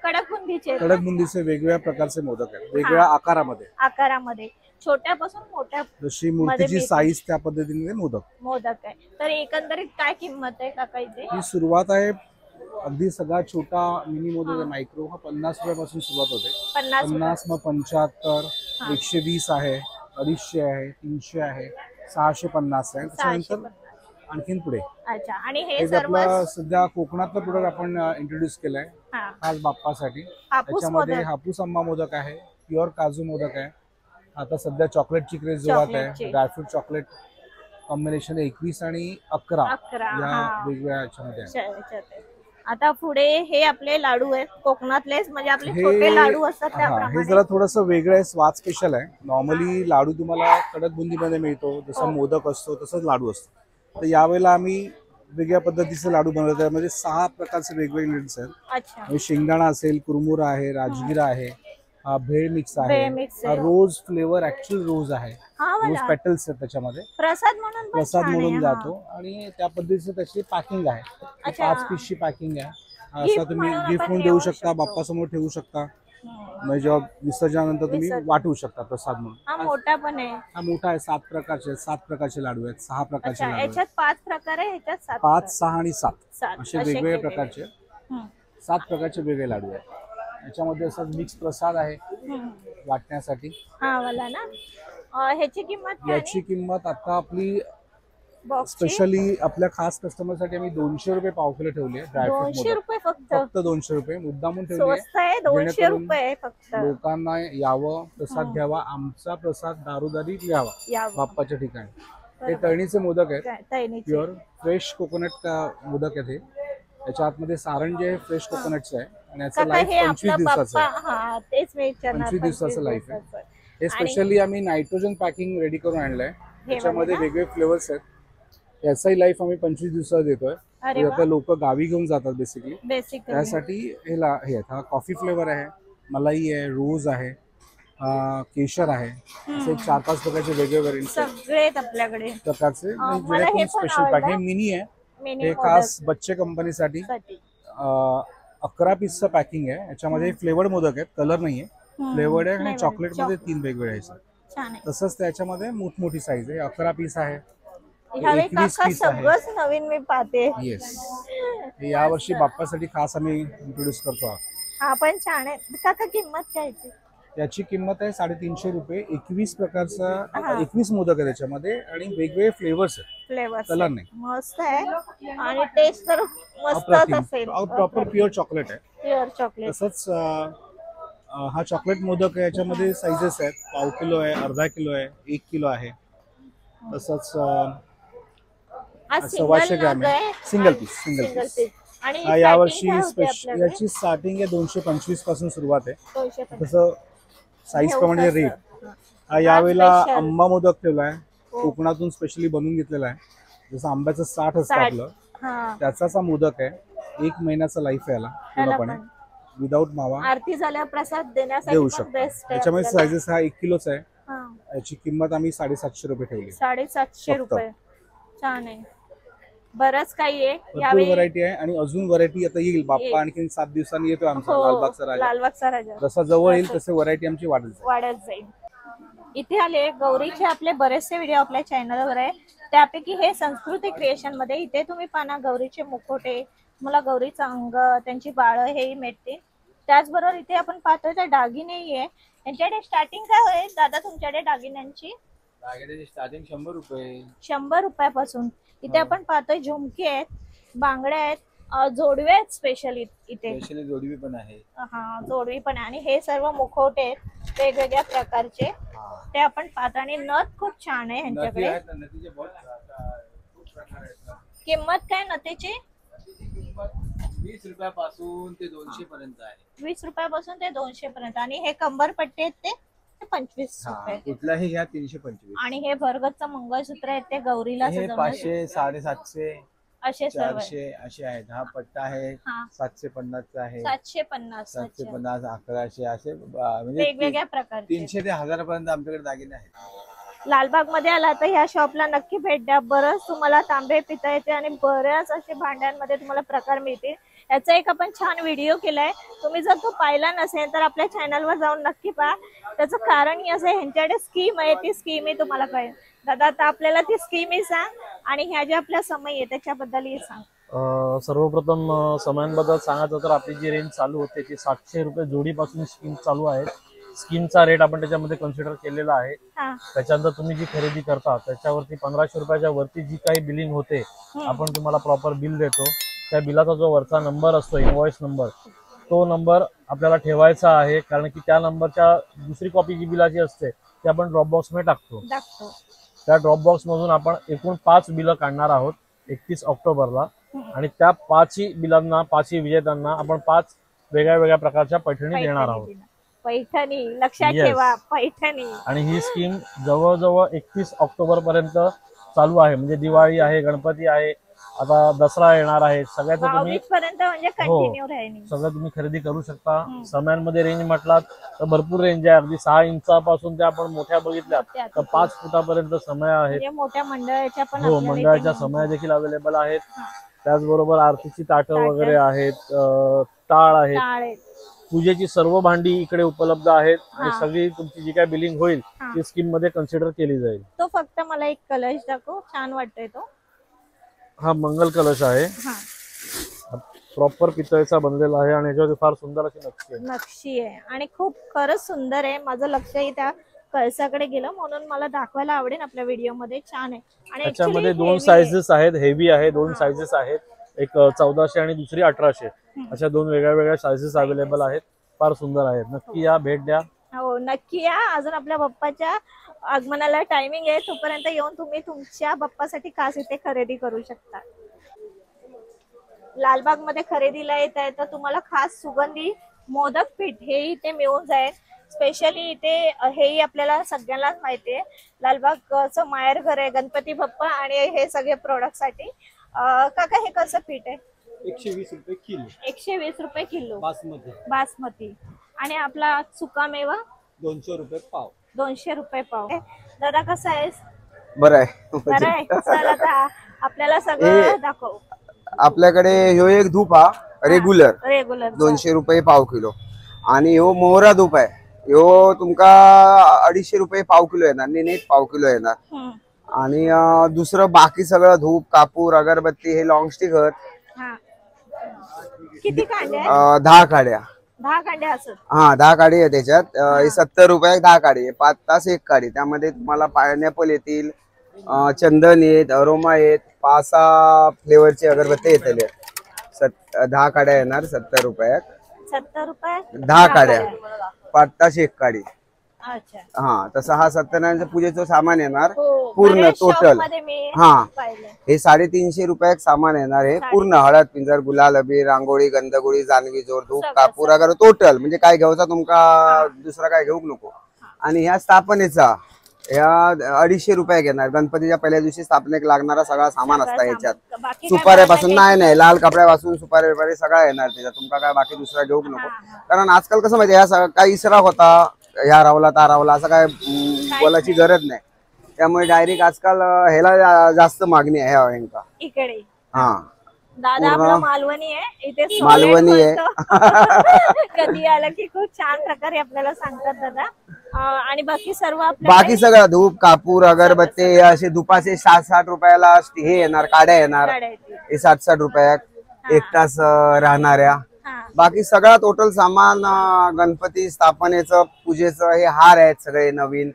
कडक बुंदीचे आहेत ना? कडक बुंदीचे वेगवेगळ्या प्रकारचे मोदक आहेत, वेगवेगळ्या आकारामध्ये, आकारामध्ये, छोट्यापासून मोठ्या जशी मध्ये मूर्तीची मिळते. साईज त्या पद्धतीने मोदक आहे. तर एकंदरीत काय किंमत आहे काका इथे? ही सुरुवात आहे. अगदी सगळा छोटा मिनी मोदक मायक्रो हा 50 रुपयापासून सुरुवात होते. 50 मग 75, 120 आहे, 250 आहे, 300 आहे, 650 आहे. त्याच्यानंतर आणखीन पुढे अच्छा. आणि हे हे सर्व आपला सध्या कोकणातलं प्रोडक्ट आपण इंट्रोड्यूस केलंय हा. खास बाप्पासाठी. हापूस त्याच्यामध्ये मोदक. हापूस आंबा मोदक आहे, प्युअर काजू मोदक आहे. आता सध्या चॉकलेटची क्रेज जोरात चॉकलेटची. आहे. ड्रायफ्रूट चॉकलेट कॉम्बिनेशन 21 आणि 11 या हा. वेगवेगळ्या याच्यामध्ये आहे. याच्यात आहे. आता पुढे हे आपले लाडू आहेत कोकणातलेच, म्हणजे आपले हे छोटे लाडू असतात हा, हे त्याप्रमाणे. जरा थोडंसं वेगळं आहे, स्वाद स्पेशल आहे. नॉर्मली लाडू तुम्हाला कडक बुंदीमध्ये मिळतो, जसा हो. मोदक असतो तसंच लाडू असतो. तर यावेळेला आम्ही वेगळ्या पद्धतीचे लाडू बनवतो. त्यामध्ये 6 प्रकारचे वेगवेगळे इंग्रेडियंट्स आहेत. अच्छा. म्हणजे शेंगदाणा असेल, कुरमुरा आहे, राजगिरा आहे, भेळ मिक्स आहे, भेळ mix आहे. रोज फ्लेवर, ऍक्च्युअल रोज आहे, हा रोज वाला. पेटल्स आहेत त्याच्यामध्ये. प्रसाद म्हणून पण प्रसाद छान आहे, म्हणून हा. जातो आणि त्या पद्धतीचं त्याची पॅकिंग आहे. अच्छा. 5 पीसची पॅकिंग आहे. Gift असं तुम्ही म्हणून गिफ्ट आपण म्हणून देऊ नेऊ शकता, शकतो. बाप्पासमोर ठेवू शकता. म्हणजे जेव्हा विसर्जनानंतर तुम्ही विसर्जन. वाटू शकता प्रसाद हा म्हणून. मोठा पण आहे. हा मोठा आहे. 7 प्रकारचे 7 प्रकारचे लाडू आहेत, 6 प्रकारचे अच्छा. लाडू आहेत. याच्यात 5 प्रकार आहे, ह्याच्यात 7 5, 6 आणि 7 7 असे वेगवेगळे प्रकारचे 7 प्रकारचे वेगळे लाडू आहेत. याच्यामध्ये असं मिक्स प्रसाद आहे वाटण्यासाठी. हा वाला ना. ह्याची किंमत काय याची किंमत आता आपली बॉक्स स्पेशली आपल्या खास कस्टमरसाठी आम्ही 200 रुपये पाव किलो ठेवली आहे. ड्रायफ्रूट 200 मोदक रुपये फक्त. फक्त 200 रुपये मुद्दामून ठेवली आहे. स्वस्त आहे. 200 जेणेकरून रुपये फक्त. लोकांना यावं, प्रसाद घ्यावा, आमचा प्रसाद दारोदारी घ्यावा यावं. बाप्पाच्या ठिकाणी. हे तळणीचे मोदक आहेत, काय तळणीचे. प्युअर फ्रेश कोकोनट मोदक आहेत. हे याच्या आतमध्ये सारण जे आहे फ्रेश कोकोनटचं आहे आणि याचं काका लाईफ हे 25 आपला दिवसाचं बाप्पा, आहे. हा तेच मी विचारणार. 25 दिवसाचं लाईफ आहे. दिवसाचं. हे स्पेशली आम्ही नायट्रोजन पॅकिंग रेडी करून आणलंय. त्याच्यामध्ये ना? वेगवेगळे फ्लेवर्स आहेत. याचाही लाईफ आम्ही 25 दिवसाचा देतोय. अरे वा. आता लोक गावी घेऊन जातात बेसिकली, बेसिकली त्यासाठी हे आहेत. हा कॉफी फ्लेवर आहे, मलाई आहे, रोज आहे, केशर आहे. असे 4-5 प्रकारचे वेगवेगळे व्हेरियंट्स सगळे आहेत आपल्याकडे. प्रकारचे. मला हे पण स्पेशल पॅक हे मिनी आहे. मिनी हे खास बच्चे कंपनीसाठी 11 पीसचं पॅकिंग आहे. याच्यामध्ये फ्लेवर्ड मोदक आहेत, कलर नाहीये, फ्लेवर्ड आहे आणि चॉकलेट मध्ये 3 वेगवेगळे आहेत. छान आहे. तसंच त्याच्यामध्ये मोठमोठी साईज आहे. 11 पीस आहे, ह्यावेळी 21 काका पीस आहे. सगळंच नवीन मी पाहते. येस, हे यावर्षी बाप्पासाठी खास आम्ही इंट्रोड्यूस करतो आहोत. हा पण छान आहे. काका किंमत काय याची? याची किंमत आहे 350 रुपये. 21 प्रकारचा 21 मोदक आहे त्याच्यामध्ये आणि वेगवेगळे फ्लेवर्स आहेत, फ्लेवर कलर नाही. मस्त आहे आणि टेस्ट तर मस्तच असेल. प्रॉपर प्युअर चॉकलेट आहे. Pure chocolate. तसंच हा चॉकलेट मोदक आहे. याच्यामध्ये साईजेस आहेत. पाव किलो आहे, अर्धा किलो आहे, 1 किलो आहे. तसंच 125 ग्रॅम आहे. Single piece. आणि यावर्षी starting काय होते स्पेशल आपल्याकडे? याची स्टार्टिंग आहे 225 पासून सुरुवात आहे. 250. तसं साईज प्रमाणे एवढं रेट. असं. हा यावेळेला special. आंबा मोदक ठेवलाय, हो. कोकणातून स्पेशली बनवून घेतलेला आहे. जसं आंब्याचं 60 असतं 60. आपलं, हा. त्याचाच हा मोदक आहे. 1 महिन्याचा लाईफ आहे याला ह्याला पूर्णपणे, पण. विदाऊट मावा आरती झाल्यावर प्रसाद देण्यासाठी देऊ पण शकतो. बेस्ट आहे त्याच्यामध्ये आपल्याला. साईजेस हा 1 किलोचा आहे. हा. याची किंमत आम्ही 750 रुपये ठेवली. 750 फक्त. रुपये. छान आहे. बरंच काही आहे भरपूर यावेळी. व्हरायटी आहे आणि अजून व्हरायटी आता येईल. येईल. बाप्पा आणखी 7 दिवसांनी येतो आमचा हो, लालबागचा राजा. लालबागचा राजा जसा जवळ येईल तसे व्हरायटी आमची वाढत जाईल. वाढत जाईल. इथे आले गौरीचे आपले बरेचसे व्हिडिओ आपल्या चॅनलवर आहे. त्यापैकी हे संस्कृती क्रिएशन मध्ये. इथे तुम्ही पाना गौरीचे मुखोटे, मला गौरीचं अंग, त्यांची बाळ हेही मिळते. त्याचबरोबर इथे आपण पाहतोय तर दागिनेही आहे. यांच्याकडे स्टार्टिंग काय होईल दादा तुमच्याकडे दागिन्यांची? स्टार्टिंग 100 रुपये. 100 रुपयापासून. इथे आपण पाहतोय झुमके आहेत, बांगड्या आहेत, जोडवे आहेत स्पेशली इथे. स्पेशली जोडवी पण आहे. हा जोडवी पण आहे. आणि हे सर्व मुखवटे आहेत वेगवेगळ्या प्रकारचे, ते आपण पाहतो. आणि नथ खूप छान आहे ह्यांच्याकडे. किंमत काय नथीची? 20 रुपयापासून ते 200 पर्यंत आहे. 20 रुपयापासून ते 200 पर्यंत. आणि हे कंबरपट्टे आहेत ते 25 रुपये. कुठलाही घ्या 325. आणि हे भरगतचं मंगळसूत्र आहे ते गौरीला हे 500, 750, असे सर्व 400 असे आहेत. हा पट्टा आहे 750 चा आहे. 750, 750, 1100 असे म्हणजे वेगवेगळ्या प्रकारचे 300 ते 1000 पर्यंत आमच्याकडे दागिने आहेत. लालबाग मध्ये आला तर ह्या शॉपला नक्की भेट द्या. बरंच तुम्हाला तांबे पितळेचे आणि बऱ्याच असे भांड्यांमध्ये तुम्हाला प्रकार मिळतील. याचा एक आपण छान व्हिडिओ केलाय, तुम्ही जर तो पाहिला नसेल तर आपल्या चॅनलवर जाऊन नक्की पहा. त्याचं कारण हे असं, ह्यांच्याकडे स्कीम आहे, ती स्कीम ही तुम्हाला कळेल. दादा आता आपल्याला ती स्कीम ही सांग आणि ह्या ज्या आपल्या समय आहे त्याच्याबद्दल सांग. सर्वप्रथम समयांबद्दल सांगायचं तर आपली जी रेंज चालू होते ती 700 रुपये जोडीपासून स्कीम चालू आहे. स्कीमचा रेट आपण त्याच्यामध्ये कन्सिडर केलेला आहे. त्याच्यानंतर तुम्ही जी खरेदी करता त्याच्यावरती 1500 रुपयाच्या वरती जी काही बिलिंग होते आपण तुम्हाला प्रॉपर बिल देतो. त्या बिलाचा जो वरचा नंबर असतो, इनवॉइस नंबर, तो नंबर आपल्याला ठेवायचा आहे. कारण की त्या नंबरच्या दुसरी कॉपी जी बिलाची असते ती आपण ड्रॉप बॉक्स मध्ये टाकतो. त्या ड्रॉप बॉक्स मधून आपण एकूण 5 बिलं काढणार आहोत 31 ऑक्टोबरला. आणि त्या 5ही बिलांना, 5ही विजेत्यांना आपण 5 वेगळ्या वेगळ्या प्रकारच्या पैठणी देणार आहोत. पैठणी लक्षात ठेवा, पैठणी. आणि ही स्कीम जवळजवळ 31 ऑक्टोबर पर्यंत चालू आहे. म्हणजे दिवाळी आहे, गणपती आहे, आता दसरा येणार आहे, सगळ्याचं तुम्ही म्हणजे कंटिन्यू राहील. सगळं तुम्ही खरेदी करू शकता. समयांमध्ये रेंज म्हटलात तर भरपूर रेंज आहे. अगदी 6 इंचापासून ते आपण मोठ्या बघितल्या तर 5 फुटापर्यंत समय आहेत. मोठ्या मंडळाच्या पण हो, मंडळाच्या समय देखील अवेलेबल आहेत. त्याचबरोबर आरतीची ताटं वगैरे आहेत, टाळ आहेत, पूजेची सर्व भांडी इकडे उपलब्ध आहेत. आणि सगळी तुमची जी काय बिलिंग होईल ती स्कीम मध्ये कन्सिडर केली जाईल. तो फक्त मला एक कलश दाखव, छान वाटतोय तो. हा मंगल कलश आहे, प्रॉपर पितळेचा बनलेला आहे आणि याच्यावरती फार सुंदर अशी नक्षी आहे आणि खूप खरंच सुंदर आहे. माझं लक्षही त्या कळसाकडे गेलं म्हणून मला दाखवायला आवडेल आपल्या व्हिडिओ मध्ये. छान आहे. आणि त्याच्यामध्ये 2 साइजेस आहेत, हेवी आहे, 2 साइजेस आहेत, एक 1400 आणि दुसरी 1800. अशा 2 वेगळ्या वेगळ्या साइजेस अवेलेबल आहेत. फार सुंदर आहेत. नक्की या, भेट द्या. हो नक्की या. अजून आपल्या बाप्पाच्या आगमनाला टायमिंग आहे, तोपर्यंत येऊन तुम्ही तुमच्या बाप्पासाठी खास इथे खरेदी करू शकता. लालबाग मध्ये खरेदीला येत आहे तर तुम्हाला खास सुगंधी मोदक पीठ हे इथे मिळून जाईल. स्पेशली इथे हेही आपल्याला सगळ्यांनाच माहिती आहे, लालबागचं माहेर घर आहे गणपती बाप्पा आणि हे सगळे प्रोडक्ट साठी. काका हे कसं पीठ आहे? 120 रुपये किलो. 120 रुपये किलो बासमती. आणि आपला सुका मेवा 200 रुपये पाव. 200 रुपये पाव. दादा कसं आहेस? बरं आहे. बरं आहे. चल आता आपल्याला सगळं दाखव. आपल्याकडे ह्यो एक धूप हा रेग्युलर 200 रुपये पाव किलो. आणि ह्यो मोहरा धूप आहे, ह्यो तुमका 250 रुपये पाव किलो येणार, नेट पाव किलो येणार. आणि दुसरं बाकी सगळं धूप, कापूर, अगरबत्ती हे लॉंग स्टिक किती कांड्या? 10 काड्या. 10 कांड्या असत. हा 10 काडी आहे त्याच्यात. 70 रुपये 10 काडी आहे. 5 तास 1 काडी. त्यामध्ये तुम्हाला पायनॅपल येतील, चंदन येत, अरोमा येत, 5-6 फ्लेवरची अगरबत्ती येतले. 10 काड्या येणार 70 रुपयात. 70 रुपये 10 काड्या, 5 तास 1 काडी. अच्छा. हा तसं हा सत्यनारायणचं पूजेचं सामान येणार पूर्ण टोटल. हा हे 350 रुपयात सामान येणार. हे पूर्ण हळद, पिंजर, गुलाल, अबीर, रांगोळी, गंधगोळी, जानवी, जोर, धूप, कापूर अगर टोटल म्हणजे काय घ्यायचा तुमका, दुसरा काय घेऊ नको. आणि ह्या स्थापनेचा ह्या 250 रुपये घेणार. गणपतीच्या पहिल्या दिवशी स्थापनेक लागणारा सगळा सामान असता याच्यात. सुपाऱ्यापासून नाही लाल कपड्यापासून सुपारी वगैरे सगळा येणार त्याच्यात. तुमका काय बाकी दुसरा घेऊ नको. कारण आजकाल कसं माहिती ह्या काही इसरा होता, ह्या रावला ता रावला असं काय बोलायची गरज नाही. त्यामुळे डायरेक्ट आजकाल ह्याला जास्त मागणी आहे ह्या इकडे. हा दादा आपला मालवणी आहे इथे. मालवणी आहे. कधी आलं की खूप छान प्रकारे आपल्याला सांगतात दादा. आणि बाकी सर्व बाकी सगळं धूप, कापूर, अगरबत्ती असे धुपाचे 60-60 रुपयाला हे येणार, काड्या येणार. हे 60-60 रुपयात 1 तास राहणाऱ्या. बाकी सगळा टोटल सामान गणपती स्थापनेचं, पूजेचं हे हार आहेत सगळे नवीन.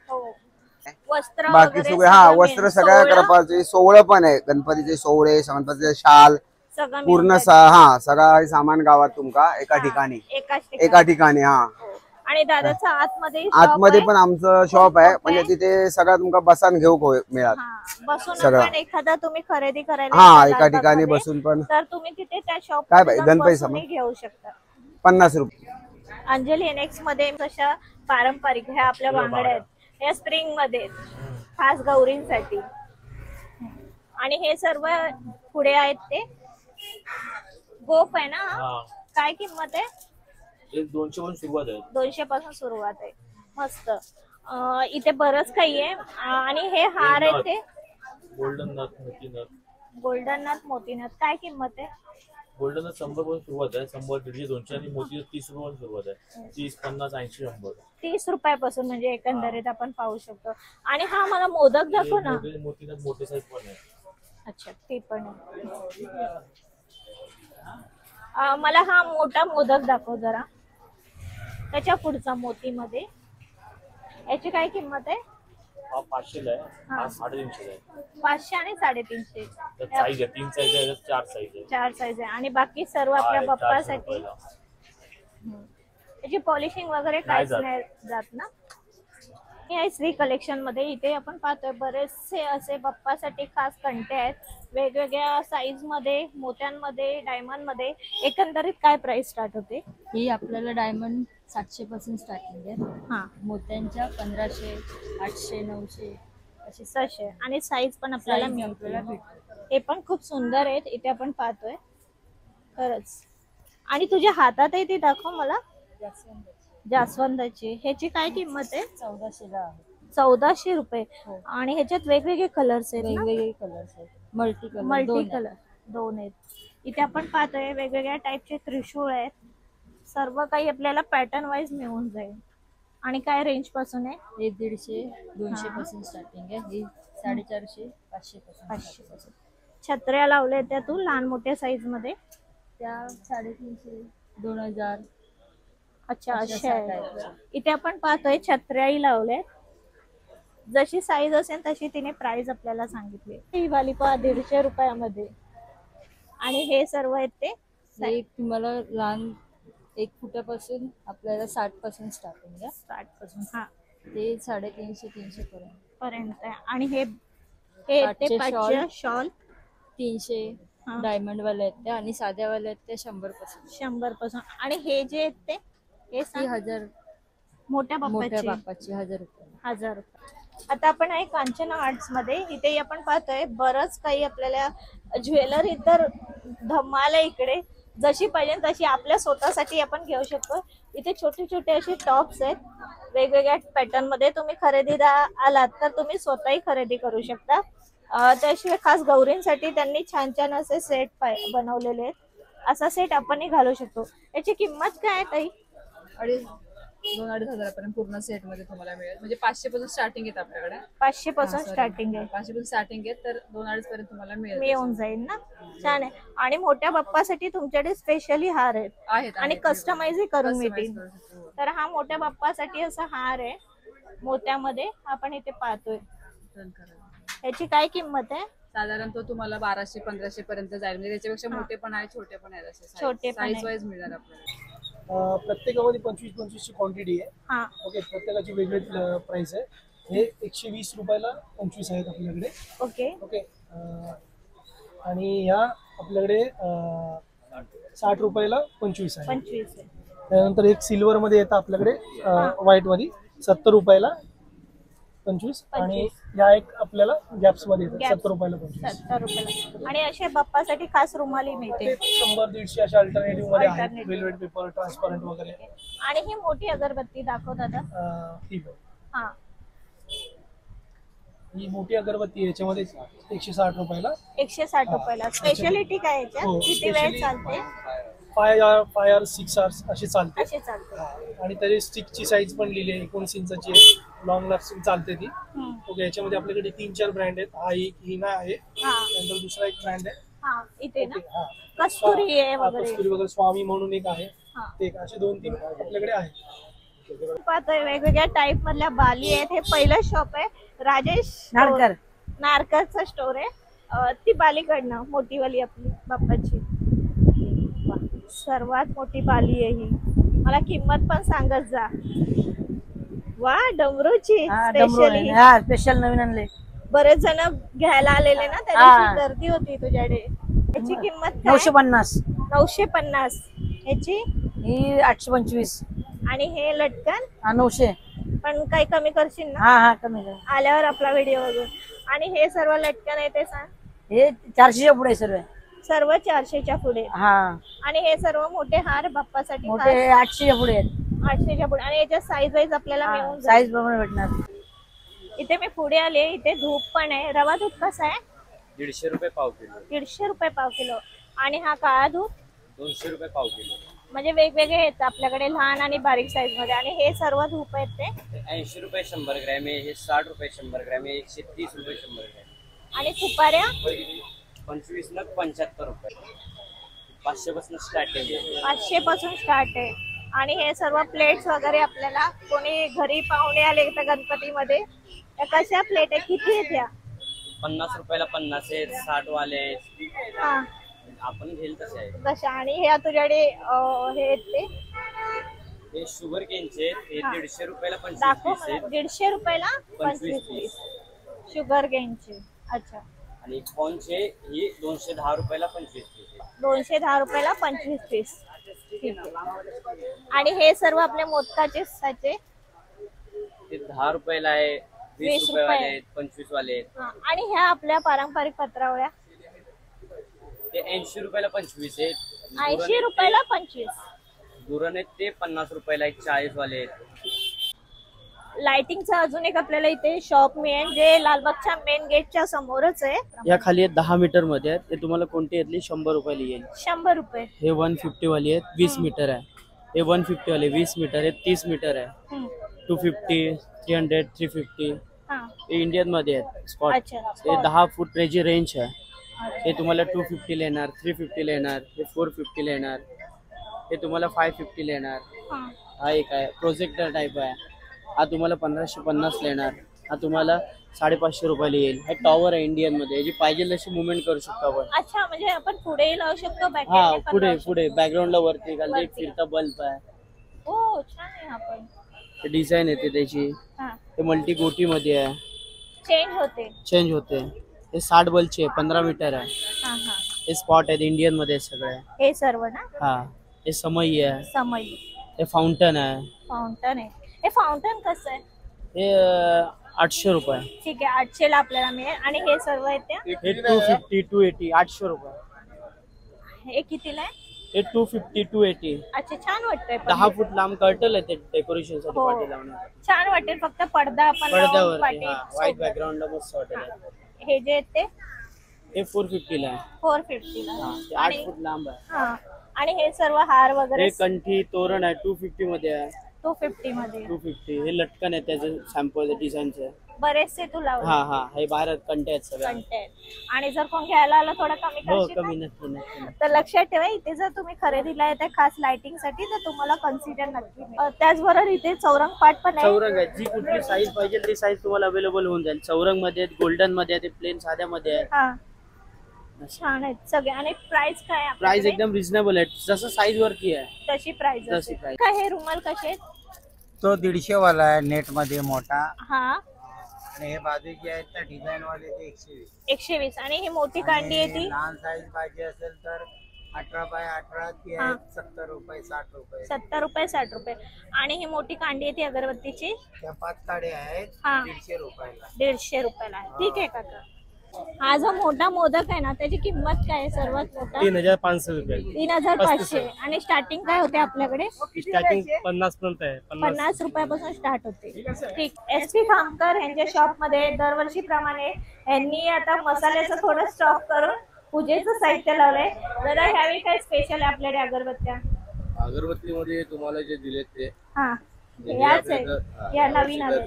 बाकी सगळे वस्त्र सगळ्या प्रकारचे. सोवळं पण आहे, गणपतीचे सोवळे, गणपतीचे शाल सगळं पूर्ण मिळून हा सगळा सामान गावात तुमका एका ठिकाणी एका ठिकाणी हा. आणि दादाचा आतमध्ये आतमध्ये पण आमचं शॉप आहे, म्हणजे तिथे सगळं तुमका बसान घेऊ मिळत. बसून सगळं. पण एखादा तुम्ही खरेदी करायला हा येता एका ठिकाणी लालबागमध्ये, बसून पण तर तुम्ही तिथे त्या शॉप काय पाहिजे गणपती सामान घेऊ शकता. 50 रुपये. अंजली एनेक्स मध्ये तशा पारंपरिक ह्या आपल्या बांगड्या आहेत, ह्या स्प्रिंग मध्ये आहेत, खास गौरींसाठी. आणि हे सर्व पुढे आहेत ते गोफ आहे ना. काय किंमत आहे? 200 पासून सुरुवात आहे. 200 पासून सुरुवात आहे. मस्त. इथे बरंच काही आहे. आणि हे हार आहे ते गोल्डन नथ, मोती नथ. गोल्डन नथ, मोती नथ. काय किंमत आहे? गोल्डन नथ 100 पासून सुरुवात आहे. 100, 150, 200 आणि मोती 30 रुपयापासून सुरुवात आहे. 30, 50, 80, 100. 30 रुपयापासून म्हणजे एकंदरीत आपण पाहू शकतो. आणि हा मला मोदक दाखव ना. मोती नथ मोठे साईज पण आहे. अच्छा, ते पण आहे. मला हा मोठा मोदक दाखव जरा. त्याच्या पुढचा मोती मध्ये. याची काय किंमत आहे? हा 500 ला आहे. हा 350 आहे. 500 आणि 350. साईज आहे 3 साईज आहे, 4 साईज आहे. 4 साईज आहे. आणि बाकी सर्व आपल्या बाप्पासाठी. त्याची पॉलिशिंग वगैरे काहीच नाही जात ना. हे श्री कलेक्शन मध्ये इथे आपण पाहतोय बरेचसे असे बाप्पासाठी खास कंटे आहेत, वेगवेगळ्या साईज मध्ये, मोत्यांमध्ये, डायमंड मध्ये. एकंदरीत काय प्राइस स्टार्ट होते? ही आपल्याला डायमंड 700 पासून स्टार्टिंग आहे. हा, मोत्यांच्या 1500, 800, 900 असे 600. आणि साईज पण आपल्याला मिळते. हे पण खूप सुंदर आहेत, इथे आपण पाहतोय खरंच. आणि तुझ्या हातात आहे ते दाखव मला. जास्वंदाची. ह्याची काय किंमत आहे? 1400 ला आहे. 1400 रुपये. आणि ह्याच्यात वेगवेगळे कलर्स आहेत. वेगवेगळे कलर्स आहेत. मल्टी कलर 2 आहेत. इथे आपण पाहतोय वेगवेगळ्या टाइपचे त्रिशूळ आहेत. सर्व काही आपल्याला पॅटर्न वाईज मिळून जाईल. आणि काय रेंज पासून आहे? हे 150, 200 पासून स्टार्टिंग आहे. हे 450, 500 पासून. छत्र्या लावल्या त्या तू लहान मोठ्या साईज मध्ये. त्या 350, 2000. अच्छा, अशा आहे. इथे आपण पाहतोय छत्र्याही लावले. जशी साईज असेल तशी तिने प्राइस आपल्याला सांगितली. ही वाली पहा 150 रुपयामध्ये. आणि हे सर्व आहेत ते तुम्हाला लहान 1 फुटापासून आपल्याला 60 पासून स्टार्टिंग आहे. 60 पासून. हा, ते 350, 300 पर्यंत आहे. आणि हे पाचशे शॉल 300. डायमंड वाले आहेत ते. आणि साध्या वाले आहेत ते 100 पासून. 100 पासून. आणि हे जे आहेत ते 1000. मोठ्या बाप्पाची 1000 रुपये. 1000 रुपये. आता आपण आहे कांचना आर्ट्स मध्ये. इथे आपण पाहतोय बरंच काही आपल्याला ज्वेलरी तर धमाल आहे इकडे. जशी पाहिजे तशी आपल्या स्वतःसाठी आपण घेऊ शकतो. इथे छोटे छोटे असे टॉप्स आहेत वेगवेगळ्या पॅटर्न मध्ये. तुम्ही खरेदीदार आलात तर तुम्ही स्वतःही खरेदी करू शकता. त्याशिवाय खास गौरींसाठी त्यांनी छान छान असे सेट बनवलेले आहेत. असा सेट आपणही घालू शकतो. याची किंमत काय आहे ताई? 2-2.5 हजारापर्यंत पूर्ण सेट मध्ये तुम्हाला मिळेल. म्हणजे 500 पासून स्टार्टिंग आहे आपल्याकडे. 500 पासून स्टार्टिंग आहे. 500 पासून स्टार्टिंग आहे, तर 2.5 पर्यंत तुम्हाला मिळून जाईल ना. छान आहे. आणि मोठ्या बाप्पासाठी तुमच्याकडे स्पेशली हार आहेत आणि कस्टमाइज करून मिळतील. तर हा मोठ्या बाप्पासाठी असा हार आहे मोत्यामध्ये आपण इथे पाहतोय. याची काय किंमत आहे? साधारण तो तुम्हाला 1200-1500 पर्यंत जाईल. म्हणजे त्याच्यापेक्षा मोठे पण आहे, छोटे पण आहेत. असे छोटे साईज वाईज मिळणार आपल्याला. प्रत्येकामध्ये 25-25 ची क्वांटिटी आहे. ओके, प्रत्येकाची वेगवेगळी प्राइस आहे. हे 120 रुपयाला 25 आहेत आपल्याकडे. Okay okay. आणि ह्या आपल्याकडे 60 रुपयाला 25 आहे. 25 आहे. त्यानंतर एक सिल्वर मध्ये येतं आपल्याकडे व्हाईट मध्ये 70 रुपयाला 25. आणि या एक आपल्याला गॅप्स मध्ये येतात 70 रुपयाला 25. 70 रुपयाला. आणि असे बाप्पासाठी खास रुमाली मिळते 100-150 अशा अल्टरनेटिव्ह मध्ये आहेत. वेलवेट पेपर, ट्रान्सपरंट वगैरे. आणि ही मोठी अगरबत्ती दाखवतात. हा, ही मोठी अगरबत्ती आहे. याच्यामध्ये 160 रुपयाला. 160 रुपयाला. स्पेशालिटी काय याच्यात? किती वेळ चालते? 5 hours 6 hours अशी चालते. आणि त्याची स्टिकची साईज पण लिहिली आहे. 19 इंचाची आहे. लॉंग लास्टिंग चालते ती. ओके. याच्यामध्ये आपल्याकडे 3-4 ब्रँड आहेत. हा एक हिना आहे. नंतर दुसरा एक ब्रँड आहे इथे ना, कस्तुरी आहे वगैरे. कस्तुरी वगैरे, स्वामी म्हणून एक आहे. ते असे 2-3 आपल्याकडे आहेत. पाहतोय वेगवेगळ्या टाइप मधल्या बाली आहेत. हे पहिलं शॉप आहे राजेश नारकरचं स्टोर आहे. ती बालीकडनं मोठी वाली आपली बाप्पाची. सर्वात मोठी बाली आहे ही. मला किंमत पण सांगत जा. वा, डमरूची स्पेशली. स्पेशल नवीन आणले. बरेच जण घ्यायला आलेले ना, त्या दिवशी गर्दी होती तुझ्याकडे. याची किंमत 950. 950. याची ही 825. आणि हे लटकन 900. पण काही कमी करशील ना? हा कमी कर. आल्यावर आपला व्हिडिओ बघून. आणि हे सर्व लटकन आहे ते सांग. हे 400च्या पुढे सर्व. सर्व 400च्या पुढे. हा. आणि हे सर्व मोठे हार बाप्पासाठी मोठे 800च्या पुढे आहेत. 800च्या पुढे. आणि याच्या साईज वाईज आपल्याला मिळून साईज प्रमाणे भेटणार. इथे मी पुढे आले. इथे धूप पण आहे. रवा धूप कसा आहे? 150 रुपये पाव किलो. 150 रुपये पाव किलो. आणि हा काळा धूप 200 रुपये पाव किलो. म्हणजे वेगवेगळे आहेत आपल्याकडे, लहान आणि बारीक साईज मध्ये. आणि हे सर्व धूप आहेत ते 80 रुपये 100 ग्रॅम आहे. हे 60 रुपये 100 ग्रॅम आहे. 130 रुपये 100 ग्रॅम. आणि सुपाऱ्या 25 नग 75 रुपये. 500 पासून स्टार्ट आहे. 500 पासून स्टार्ट आहे. आणि हे सर्व प्लेट्स वगैरे आपल्याला कोणी घरी पाहुणे आले तर गणपतीमध्ये, त्या कशा प्लेट आहे? किती आहेत या? 50 रुपयाला 50 आहेत. 60 वाले आहेत. हा, आपण घेईल तसे आहे तशा. आणि हे तुझ्याकडे हे आहेत ते हे शुगर केनचे आहेत. हे 150 रुपयाला 25 दाखव पीस आहेत. 150 रुपयाला 25 पीस शुगर केनचे. अच्छा. आणि कॉनचे ही 210 रुपयाला 25 पीस आहेत. 210 रुपयाला 25 पीस. आणि हे सर्व आपले मोदकाचे साचे ते 10 रुपयाला आहे. 20 रुपये वाले आहेत. 25 वाले आहेत. आणि ह्या आपल्या पारंपरिक पत्रावळ्या ते 80 रुपयाला 25 आहेत. 80 रुपयाला 25. दुरण आहेत ते 50 रुपयाला आहेत. 40 वाले आहेत. लाइटिंगचा अजून एक आपल्याला इथे शॉप मिळेल, जे लालबागच्या मेन गेटच्या समोरच आहे. या खाली 10 मीटर मध्ये आहेत. ते तुम्हाला कोणती येतली 100 रुपयाला येईल. 100 रुपये. हे 150 वाली आहेत. 20 मीटर आहे. हे 150 वाले 20 मीटर आहे. 30 मीटर आहे. 250, 300, 350 हे इंडियन मध्ये आहेत स्पॉट. हे 10 फूट जी रेंज आहे. हे तुम्हाला 250 ला येणार, 350 ला येणार, हे 450 ला येणार, हे तुम्हाला 550 ला येणार. हा एक आहे प्रोजेक्टर टाइप आहे. हा तुम्हाला 1550 ला येणार. हा तुम्हाला 550 रुपयाला येईल. हा टॉवर आहे इंडियन मध्ये. जी पाहिजे तशी मुवमेंट करू शकतो आपण. अच्छा, म्हणजे आपण पुढे लावू शकतो. हा पुढे बॅकग्राऊंडला वरती खाली एक फिरता बल्ब आहे. हो, छान आहे. आपण डिझाईन येते त्याची. ते मल्टी गोटी मध्ये आहे. चेंज होते. हे 60 बल्बचे 15 मीटर आहे. हे स्पॉट आहेत इंडियन मध्ये सगळे. हे सर्व ना. हा, हे समई आहे. समई. हे फाउंटन आहे. फाउंटन आहे. हे फाउंटन कसं आहे? हे 800 रुपये. ठीक आहे, 800 ला आपल्याला मिळेल. आणि हे सर्व आहेत ते हे 250, 280, 800 रुपये. हे कितीला आहे? हे 250, 280. अच्छा, छान वाटतंय. 10 फूट लांब कर्टल आहे ते डेकोरेशन साठी पाठी लावणार. छान वाटेल. फक्त पडदा आपण पडद्यावर व्हाईट बॅकग्राऊंडला मस्त वाटेल. हे जे ते हे 450 ला आहे. 450 ला. ते 8 फूट लांब आहे. आणि हे सर्व हार वगैरे हे कंठी तोरण आहे. 250 मध्ये आहे. 250 मध्ये. 250. हे लटकन आहे त्याचे सॅम्पल डिझाईनचे बरेचसे तू लावले. हा हे बाहेर कंटे आहेत सगळे. आणि जर कोण घ्यायला आला थोडं कमी करशील? कमी नक्की. तर लक्षात ठेवा, इथे जर तुम्ही खरेदीला येताय खास लाइटिंग साठी, तर तुम्हाला कन्सिडर नक्की मिळेल. त्याचबरोबर इथे चौरंग पाट पण आहे. चौरंग आहे. जी कुठली साईज पाहिजे ती साईज तुम्हाला अवेलेबल होऊन जाईल. चौरंग मध्ये आहेत, गोल्डन मध्ये आहेत, प्लेन साध्या मध्ये आहेत. छान आहेत सगळे. आणि प्राइस काय आहे? प्राइस एकदम रिझनेबल आहे. जसं साईज वरती आहे तशी प्राइस. काय हे रुमाल कसे आहेत? तो 150 वाला आहे नेट मध्ये मोठा. आणि हे बाजूचे आहेत तर डिझाईन वाले ते 120. 120. आणि ही मोठी कांडी आहे ती लहान साईज पाहिजे असेल तर 18 बाय 18 ती आहे 70 रुपये 60 रुपये. 70 रुपये 60 रुपये. आणि ही मोठी कांडी आहे ती अगरबत्तीची त्या 5 काड्या आहेत 150 रुपयाला. 150 रुपयाला आहे. ठीक आहे काका. हा जो मोठा मोदक आहे ना, त्याची किंमत काय आहे? सर्वात मोठा 3500 रुपये. 3500. आणि स्टार्टिंग काय होते आपल्याकडे? स्टार्टिंग 50 पर्यंत आहे. 50 रुपयापासून स्टार्ट होते. ठीक. SP खामकर यांच्या शॉप मध्ये दरवर्षीप्रमाणे यांनी आता मसाल्याचं थोडं स्टॉक करून पूजेचं साहित्य लावलंय. जरा ह्यावेळी काय स्पेशल आहे आपल्याकडे अगरबत्त्या? अगरबत्तीमध्ये तुम्हाला जे दिलेत ते याच आहेत. या नवीन आले.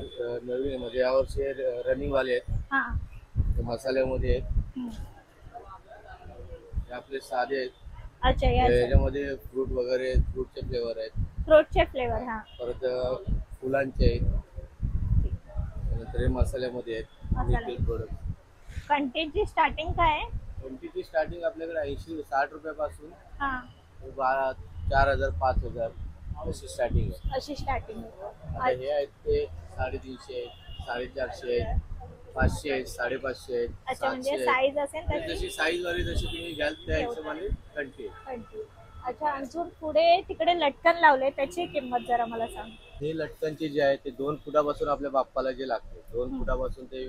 नवीन म्हणजे यावर्षी रनिंग वाले आहेत. मसाल्यामध्ये आहेत. आपले साधे आहेत. अच्छा, याच्यामध्ये फ्रूट वगैरे फ्रूटचे फ्लेवर आहेत. फ्रूटचे फ्लेवर. परत फुलांचे आहेत. नंतर हे मसाल्यामध्ये आहेत. प्रोडक्ट. कंटेनची स्टार्टिंग काय आहे? कंटेनची स्टार्टिंग आपल्याकडे 80-60 रुपयापासून 4000 5000 अशी स्टार्टिंग आहे. अशी स्टार्टिंग आता हे आहेत ते 350 आहेत, 450 आहेत, 500 आहेत, 550 आहेत, अच्छा, म्हणजे 700 साईज असेल आहेत. तशी जशी साईज वाली जशी तुम्ही घ्याल त्या हिशोबाने कंटी आहे. अच्छा, अजून पुढे तिकडे लटकन लावले, त्याची किंमत जरा मला सांग. हे लटकनचे जे आहे ते 2 फुटापासून आपल्या बाप्पाला जे लागते 2 फुटापासून ते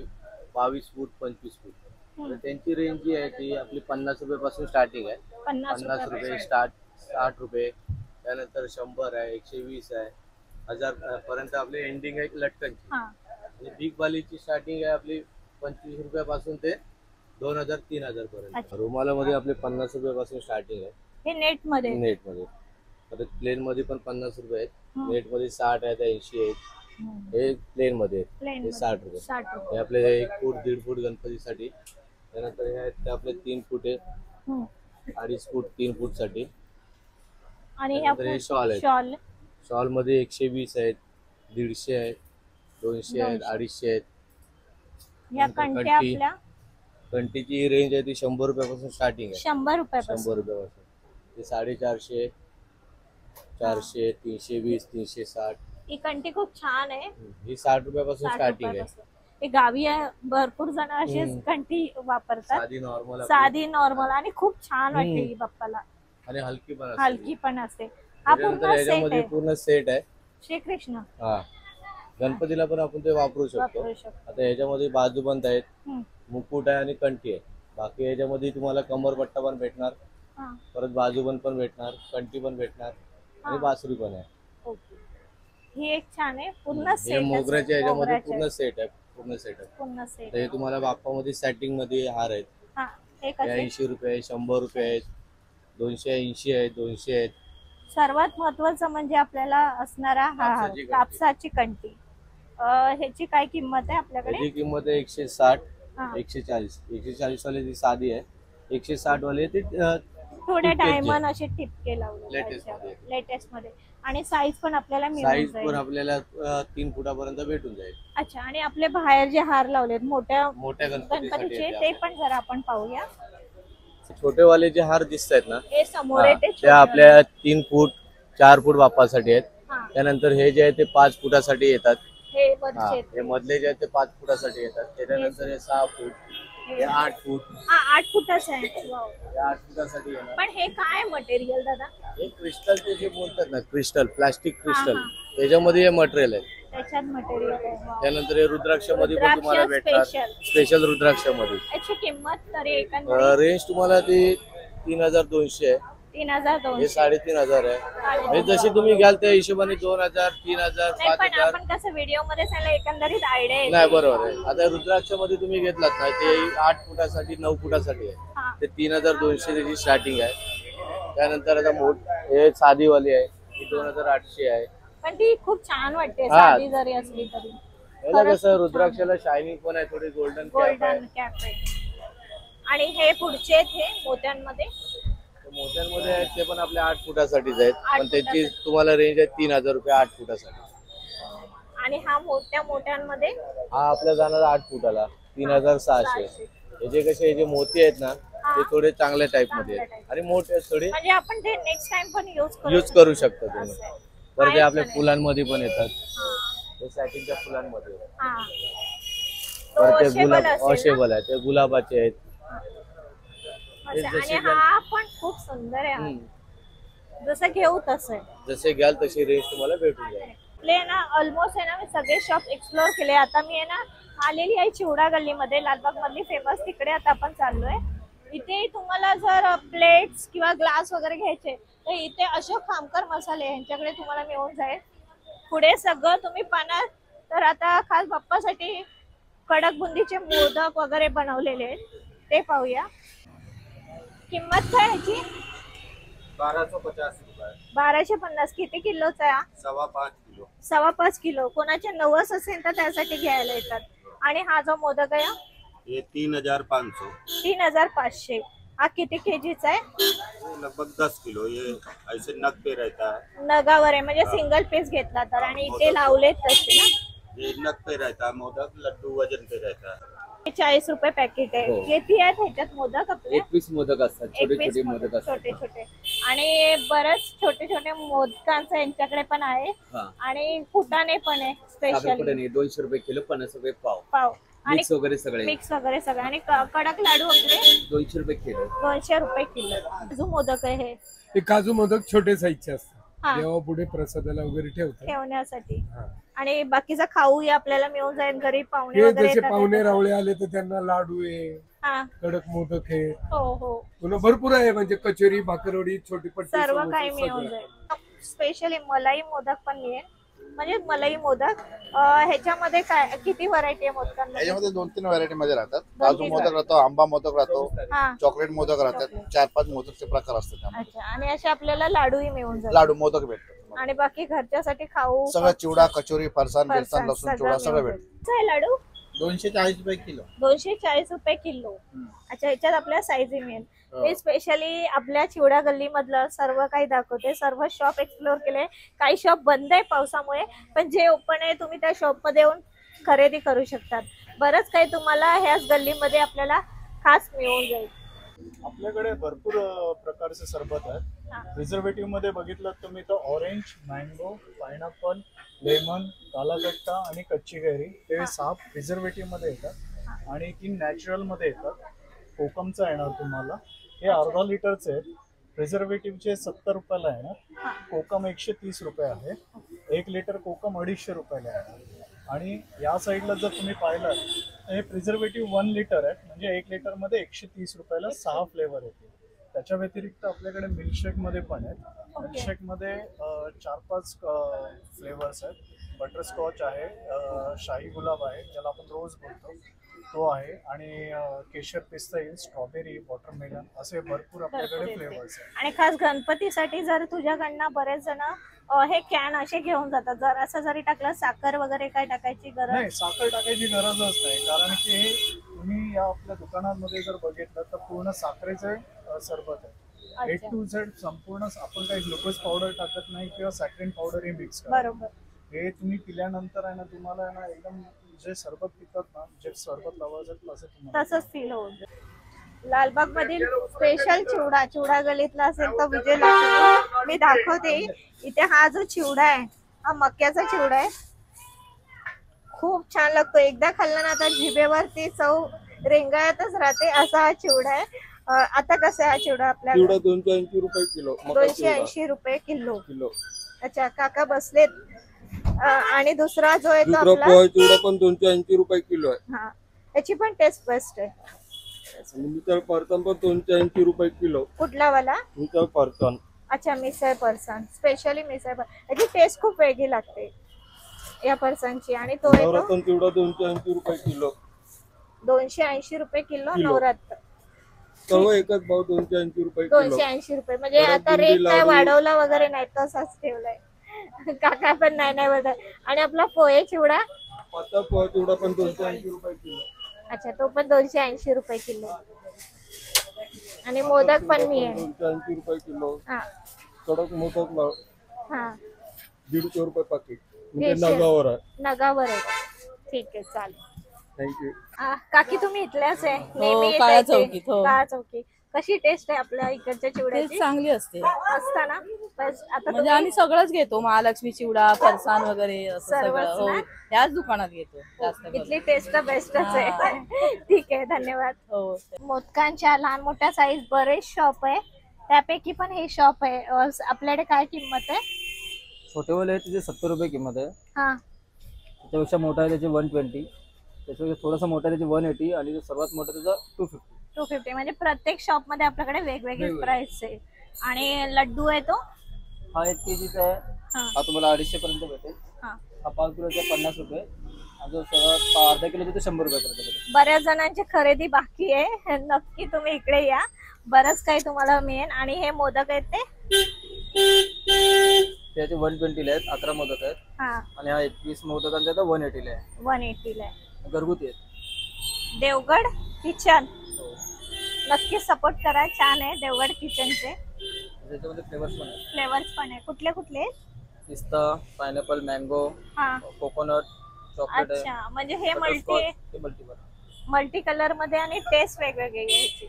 22 फूट 25 फूट. तर त्यांची रेंज जी आहे ती आपली 50 रुपयापासून स्टार्टिंग आहे. 50 रुपये स्टार्ट, 60 रुपये, त्यानंतर 100 आहे, 120 आहे, 1000 पर्यंत आपली एंडिंग आहे लटकनची. आणि बिग वालीची स्टार्टिंग आहे आपली 25 रुपयापासून ते 2000 3000 पर्यंत. रुमालामध्ये आपले 50 रुपयापासून स्टार्टिंग आहे. हे नेट मध्ये परत प्लेन मध्ये पण 50 रुपये आहेत, नेट मध्ये 60 आहेत, 80 आहेत. हे प्लेन मध्ये आहेत, हे 60 रुपये. हे आपले 1 फूट 1.5 फूट गणपतीसाठी. त्यानंतर हे आहेत ते आपले 3 फूट आहे, 2.5 फूट 3 फूट साठी. आणि हे शॉल आहेत, शॉल मध्ये 120 आहेत, 150 आहेत, 200 आहेत, 250 आहेत. या कंट्या आपल्या कंटीची रेंज आहे ती 100 रुपयापासून स्टार्टिंग आहे. 100 रुपयापासून 100 रुपयापासून ते 450, 400, 320, 360. ही कंटी खूप छान आहे. ही 60 रुपयापासून स्टार्टिंग आहे. हे गावी भरपूर जण अशीच कंठी वापरतात, साधी नॉर्मल, आणि खूप छान वाटते ही बाप्पाला. आणि हलकी पण असते. हा पूर्ण सेट आहे, पूर्ण सेट आहे श्रीकृष्ण. हा, गणपतीला पण आपण ते वापरू शकतो. आता याच्यामध्ये बाजूबंद आहेत, मुकुट आहे आणि कंठी आहे. बाकी याच्यामध्ये तुम्हाला कमरपट्टा पण भेटणार, परत बाजूबंद पण भेटणार, कंठी पण भेटणार आणि बासरी पण आहे. ही एक छान आहे, पूर्ण सेट. मोगऱ्याच्या याच्यामध्ये पूर्ण सेट आहे, पूर्ण सेट. हे तुम्हाला बाप्पामध्ये सेटिंग मध्ये हार आहेत. 80 रुपये, 100 रुपये आहेत, 280 आहेत, 200 आहेत. सर्वात महत्वाचं म्हणजे आपल्याला असणारा हा कापसाची कंठी. ह्याची काय किंमत आहे आपल्याकडे? ह्याची किंमत आहे 160, 140. 140 वाली ती साधी आहे, 160 वाली ती थोडे डायमंड असे टिपके लावले लेटेस्ट मध्ये. आणि साईज पण आपल्याला मिळून जाईल. साईज पण आपल्याला 3 फुटापर्यंत भेटून जाईल. अच्छा, आणि आपले बाहेर जे हार लावलेत मोठ्या गणपतीचे, ते पण जरा आपण पाहूया. छोटे वाले जे हार दिसत आहेत ना, हे समोर आहे ते आपल्या 3 फूट 4 फूट बाप्पासाठी आहेत. त्यानंतर हे जे आहे ते 5 फुटासाठी येतात. हे मधले जे आहेत ते 5 फुटासाठी येतात. त्याच्यानंतर हे 6 फूट, हे 8 फूट. 8 फुटाचं आहे. 8 फुटासाठी येणार. पण हे काय मटेरियल दादा? हे क्रिस्टलचे जे बोलतात ना, क्रिस्टल, प्लास्टिक क्रिस्टल, त्याच्यामध्ये हे मटेरियल आहे. त्याच्यात मटेरियल आहे. त्यानंतर हे रुद्राक्ष मध्ये पण तुम्हाला भेटणार, स्पेशल रुद्राक्ष मध्ये. याची किंमत तरी रेंज तुम्हाला ती 3200 आहे. 3200. हे 3500 आहे. हे जशी तुम्ही घ्याल त्या हिशोबाने 2000, 3000, 5000. आपण कसं व्हिडिओ मध्ये सांगितलं, एकंदरीत आयडिया आहे. नाही, बरोबर आहे. आता रुद्राक्ष मध्ये तुम्ही घेतलात ना, ते 8 फुटासाठी 9 फुटासाठी आहे. ते 3200 त्याची स्टार्टिंग आहे. त्यानंतर आता हे साधीवाली आहे, ही 2800 आहे. पण ती खूप छान वाटते, साधी जरी असली तरी. याला कसं रुद्राक्षाला शायनिंग पण आहे, थोडी गोल्डन कॅप आहे. आणि हे पुढचे आहेत, हे मोत्यांमध्ये आहेत, ते पण आपल्या 8 फुटासाठीच आहेत. पण त्याची तुम्हाला रेंज आहे 3000 रुपये 8 फुटासाठी. आणि हा मोठ्यांमध्ये हा आपल्या जाणार 8 फुटाला 3600. याचे कसे जे मोती आहेत ना, ते थोडे चांगल्या टाइप मध्ये आहेत आणि मोठे आहेत थोडे, म्हणजे आपण ते नेक्स्ट टाइम पण यूज करू शकतो तुम्ही. तर ते आपल्या फुलांमध्ये पण येतात, ते सॅटिनच्या फुलांमध्ये. तर ते वॉशेबल आहे, ते गुलाबाचे आहेत. आणि हा पण खूप सुंदर आहे, जसं घेऊ तसं, जसे घ्याल तशी रेंज तुम्हाला भेटून जाईल. आपले ना ऑलमोस्ट आहे ना, मी सगळे शॉप एक्सप्लोर केले. आता मी आहे ना आलेली आहे चिवडा गल्लीमध्ये, लालबाग मधली फेमस, तिकडे आता आपण चाललोय. इथे तुम्हाला जर प्लेट्स किंवा ग्लास वगैरे घ्यायचे तर इथे अशोक खामकर मसाले यांच्याकडे तुम्हाला मिळून जाईल. पुढे सगळं तुम्ही पाहणार तर आता खास बाप्पासाठी कडक बुंदीचे मोदक वगैरे बनवलेले आहेत, ते पाहूया. किंमत काय ह्याची? 1250 रुपये. 1250. किती किलोचा आहे? 5.25 किलो. 5.25 किलो. कोणाचे नवस असेल तर त्यासाठी घ्यायला येतात. आणि हा जो मोदक आहे ये 3500. 3500. हा किती केजीचा आहे? लगभग 10 किलो. ये ऐसे नग पे रहता है. नगावर आहे, म्हणजे सिंगल पीस घेतला तर. आणि इथे लावलेत तसे ना, ये नग पे रहता है मोदक, लड्डू वजन पे रहता है. 40 रुपये पॅकेट आहे. हो. किती आहेत ह्याच्यात मोदक आपले? 21 मोदक असतात, छोटे 21 छोटे मोदक असतात. छोटे छोटे आणि बरेच छोटे छोटे मोदकांचं यांच्याकडे पण आहे हा. आणि फुटाणे पण आहे स्पेशल. साखरपुड्याने 200 रुपये किलो, 50 रुपये पाव. पाव आणि मिक्स वगैरे सगळे मिक्स वगैरे सगळं आणि कडक लाडू वगैरे 200 रुपये किलो. 200 रुपये किलो. काजू मोदक आहे हे. हे काजू मोदक छोटे साईजचे असतात, हा. देवा पुढे प्रसादाला वगैरे ठेवतात. ठेवण्यासाठी आणि बाकीचा खाऊ आपल्याला मिळून जाईल घरी. पाहुणे हे वगैरे जसे येतात पाहुणे त्याच्यात. रावळे आले तर त्यांना लाडू आहे, हा. कडक मोदक आहे, हो हो पुन्हा भरपूर आहे म्हणजे कचोरी, भाकरवडी, छोटी पट्टी, सर्व समोसे काही मिळून सगळं. जाईल. स्पेशली मलाई मोदक पण मिळेल. म्हणजे मलाई मोदक ह्याच्यामध्ये काय किती व्हरायटी आहे मोदकांमध्ये? याच्यामध्ये 2-3 व्हरायटी मध्ये राहतात. काजू मोदक राहतो, आंबा मोदक राहतो, हा. चॉकलेट मोदक राहतात, 4-5 मोदकचे प्रकार असतात त्यामध्ये. अच्छा आणि असे आपल्याला लाडूही मिळून जाईल. लाडू मोदक भेटतात आणि बाकी घरच्यासाठी खाऊ सगळं, चिवडा, कचोरी, फरसाण, फरसाण, बेसन, लसूण, सगळं चिवडा सगळं मिळून भेटतं. जाईल. काय लाडू? 240 रुपये किलो. 240 रुपये किलो. अच्छा ह्याच्यात आपल्याला साईजही मिळेल. मी स्पेशली आपल्या चिवडा गल्ली मधलं सर्व काही दाखवते. सर्व शॉप एक्सप्लोर केले. काही शॉप बंद आहे पावसामुळे, पण जे ओपन आहे तुम्ही त्या शॉप मध्ये येऊन खरेदी करू शकतात. बरंच काही तुम्हाला ह्याच गल्लीमध्ये आपल्याला खास मिळून जाईल. आपल्याकडे भरपूर प्रकारचे सरबत आहेत. प्रिझर्वेटिव्ह मध्ये बघितलं तुम्ही तर ऑरेंज, मँगो, पायनॅपल, लेमन, कालाकट्टा आणि कच्ची कैरी हे 6 प्रिझर्वेटिव्ह मध्ये येतात आणि 3 नॅचरल मध्ये येतात. कोकमचा येणार तुम्हाला, हे अर्धा लिटरचे आहेत. प्रिझर्वेटिव्हचे 70 रुपयाला येणार. कोकम 130 रुपये आहे. 1 लिटर कोकम 250 रुपयाला येणार. आणि या साईडला जर तुम्ही पाहिलं तर हे प्रिझर्वेटिव्ह 1 लिटर आहेत, म्हणजे 1 लिटर मध्ये 130 रुपयाला 6 फ्लेवर येतील. त्याच्या व्यतिरिक्त आपल्याकडे मिल्कशेक मध्ये पण आहेत. मिल्कशेक मध्ये 4-5 फ्लेवर्स आहेत. बटरस्कॉच आहे, शाही गुलाब आहे ज्याला आपण रोज बोलतो तो आहे, आणि केशर पिस्ता येईल, स्ट्रॉबेरी, वॉटरमेलन असे भरपूर आपल्याकडे फ्लेवर्स आहेत. आणि खास गणपतीसाठी जर तुझ्याकडनं बरेच जण हे कॅन असे घेऊन जातात. जर असं जरी टाकलं साखर वगैरे काय टाकायची गरज नाही, साखर टाकायची गरजच नाही, कारण की हे तुम्ही या आपल्या दुकानांमध्ये जर बघितलं तर पूर्ण साखरेचे सरबत आहे. A to Z संपूर्ण. आपण काही ग्लुकोज पावडर टाकत नाही किंवा सॅक्रिन पावडर हे मिक्स करतो. बरोबर. हे तुम्ही पिल्यानंतर आहे ना तुम्हाला आहे ना एकदम जे सरबत पितात ना, जे सरबत लावायचं असं तुम्हाला तसंच फील होऊन जाईल. लालबाग मधील स्पेशल चिवडा गलीतला असेल तर विजय लाडू मी दाखवते. इथे हा जो चिवडा आहे हा मक्याचा चिवडा आहे. खूप छान लागतो. एकदा खाल्ला ना आता जिभेवरती चव रेंगाळतच राहते असा हा चिवडा आहे. आता कसं आहे हा चिवडा आपल्याला? 280 रुपये किलो. 280 रुपये किलो. किलो. अच्छा काका बसलेत. आणि दुसरा जो आहे तो दुसरा आपला पोहा चिवडा पण 280 रुपये किलो आहे. हा त्याची पण टेस्ट बेस्ट आहे. मिसळ फरसाण पण 280 रुपये किलो. कुठला वाला? मिसळ फरसाण. अच्छा मिसळ फरसाण. स्पेशली मिसळ याची टेस्ट खूप वेगळी लागते या फरसाणची. आणि तो नवरत्न चिवडा 280 रुपये किलो. 280 रुपये किलो नवरत्न. सर्व एकच भाव 280 रुपये किलो. 280 रुपये म्हणजे आता रेट काय वाढवला वगैरे नाही, तसाच ठेवलाय. काका पण नाही बदल. आणि आपला पोहे चिवडा, पातळ पोहा चिवडा पण 280 रुपये किलो. अच्छा तो पण 280 रुपये किलो. आणि मोदक पण मी आहे 280 रुपये किलो. हा कडक मोदक हा 150 रुपये पाकिट. म्हणजे 150 नगावर आहे. नगावर आहे. ठीक आहे चालेल. थँक्यू. काकी तुम्ही इथल्याच आहे? काळा येते. चौकीत, हो. काळा चौकी. कशी टेस्ट आहे आपल्या इकडच्या चिवड्याची? टेस्ट चांगली असते. असताना आता म्हणजे आम्ही सगळंच घेतो. महालक्ष्मी चिवडा, फरसाण वगैरे असं सर्वच सगळं. हो, ना? याच दुकानात घेतो जास्त करून. इथली टेस्ट बेस्टच आहे. ठीक आहे धन्यवाद. हो. मोदकांच्या लहान मोठ्या साईज बरेच शॉप आहे, त्यापैकी पण हे शॉप आहे. आपल्याकडे काय किंमत आहे? छोटेवाले आहे त्याची 70 रुपये किंमत आहे. हा त्याच्यापेक्षा मोठा आहे त्याची 120, त्याच्यापेक्षा थोडासा मोठा आहे त्याची 180 आणि जो सर्वात मोठा त्याचा 250. म्हणजे प्रत्येक शॉप मध्ये आपल्याकडे वेगवेगळे प्राइस आहे. आणि लड्डू आहे तो हा 1 केजीचा आहे. हा तुम्हाला 250 पर्यंत भेटेल. हा हा 5 किलोचा 50 रुपये. आणि जो सर्वात अर्धा किलोचा तो 100 रुपये पर्यंत. बऱ्याच जणांची खरेदी बाकी आहे. नक्की तुम्ही इकडे या, बरंच काही तुम्हाला मिळेल. आणि हे मोदक आहेत ते त्याचे 120 ला आहेत. 11 मोदक आहेत. हा आणि हा 21 मोदकांचा तर 180 ला आहे. 180 ला आहे. घरगुती आहेत. देवगड किचन नक्की सपोर्ट करा. छान आहे देवगड किचनचे. त्याच्यामध्ये फ्लेवर्स पण आहेत. फ्लेवर्स पण आहे. कुठले कुठले? पिस्ता, पायनॅपल, मँगो, हा कोकोनट, चॉकलेट आहे. अच्छा म्हणजे हे बटरस्कॉच, मल्टी हे मल्टीपल. मल्टी कलर मध्ये आणि टेस्ट वेगवेगळे घ्यायची.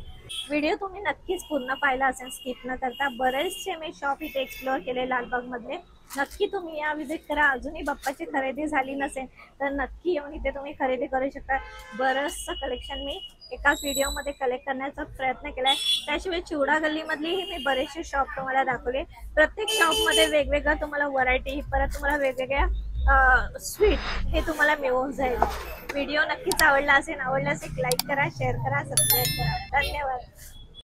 व्हिडिओ तुम्ही नक्कीच पूर्ण पाहिला असेल स्किप न करता. बरेचसे मी शॉप इथे एक्सप्लोअर केले लालबाग मधले. नक्की तुम्ही या विजिट करा. अजूनही बाप्पाची खरेदी झाली नसेल तर नक्की येऊन इथे तुम्ही खरेदी करू शकता. बरंचसं कलेक्शन मी एकाच व्हिडिओमध्ये कलेक्ट करण्याचा प्रयत्न केलाय. त्याशिवाय चिवडा गल्लीमधलीही मी बरेचसे शॉप तुम्हाला दाखवले. प्रत्येक शॉपमध्ये वेगवेगळं तुम्हाला व्हरायटी, परत तुम्हाला वेगवेगळ्या स्वीट हे तुम्हाला मिळून जाईल. व्हिडिओ नक्कीच आवडला असेल. आवडल्यास एक लाईक करा, शेअर करा, सबस्क्राईब करा. धन्यवाद.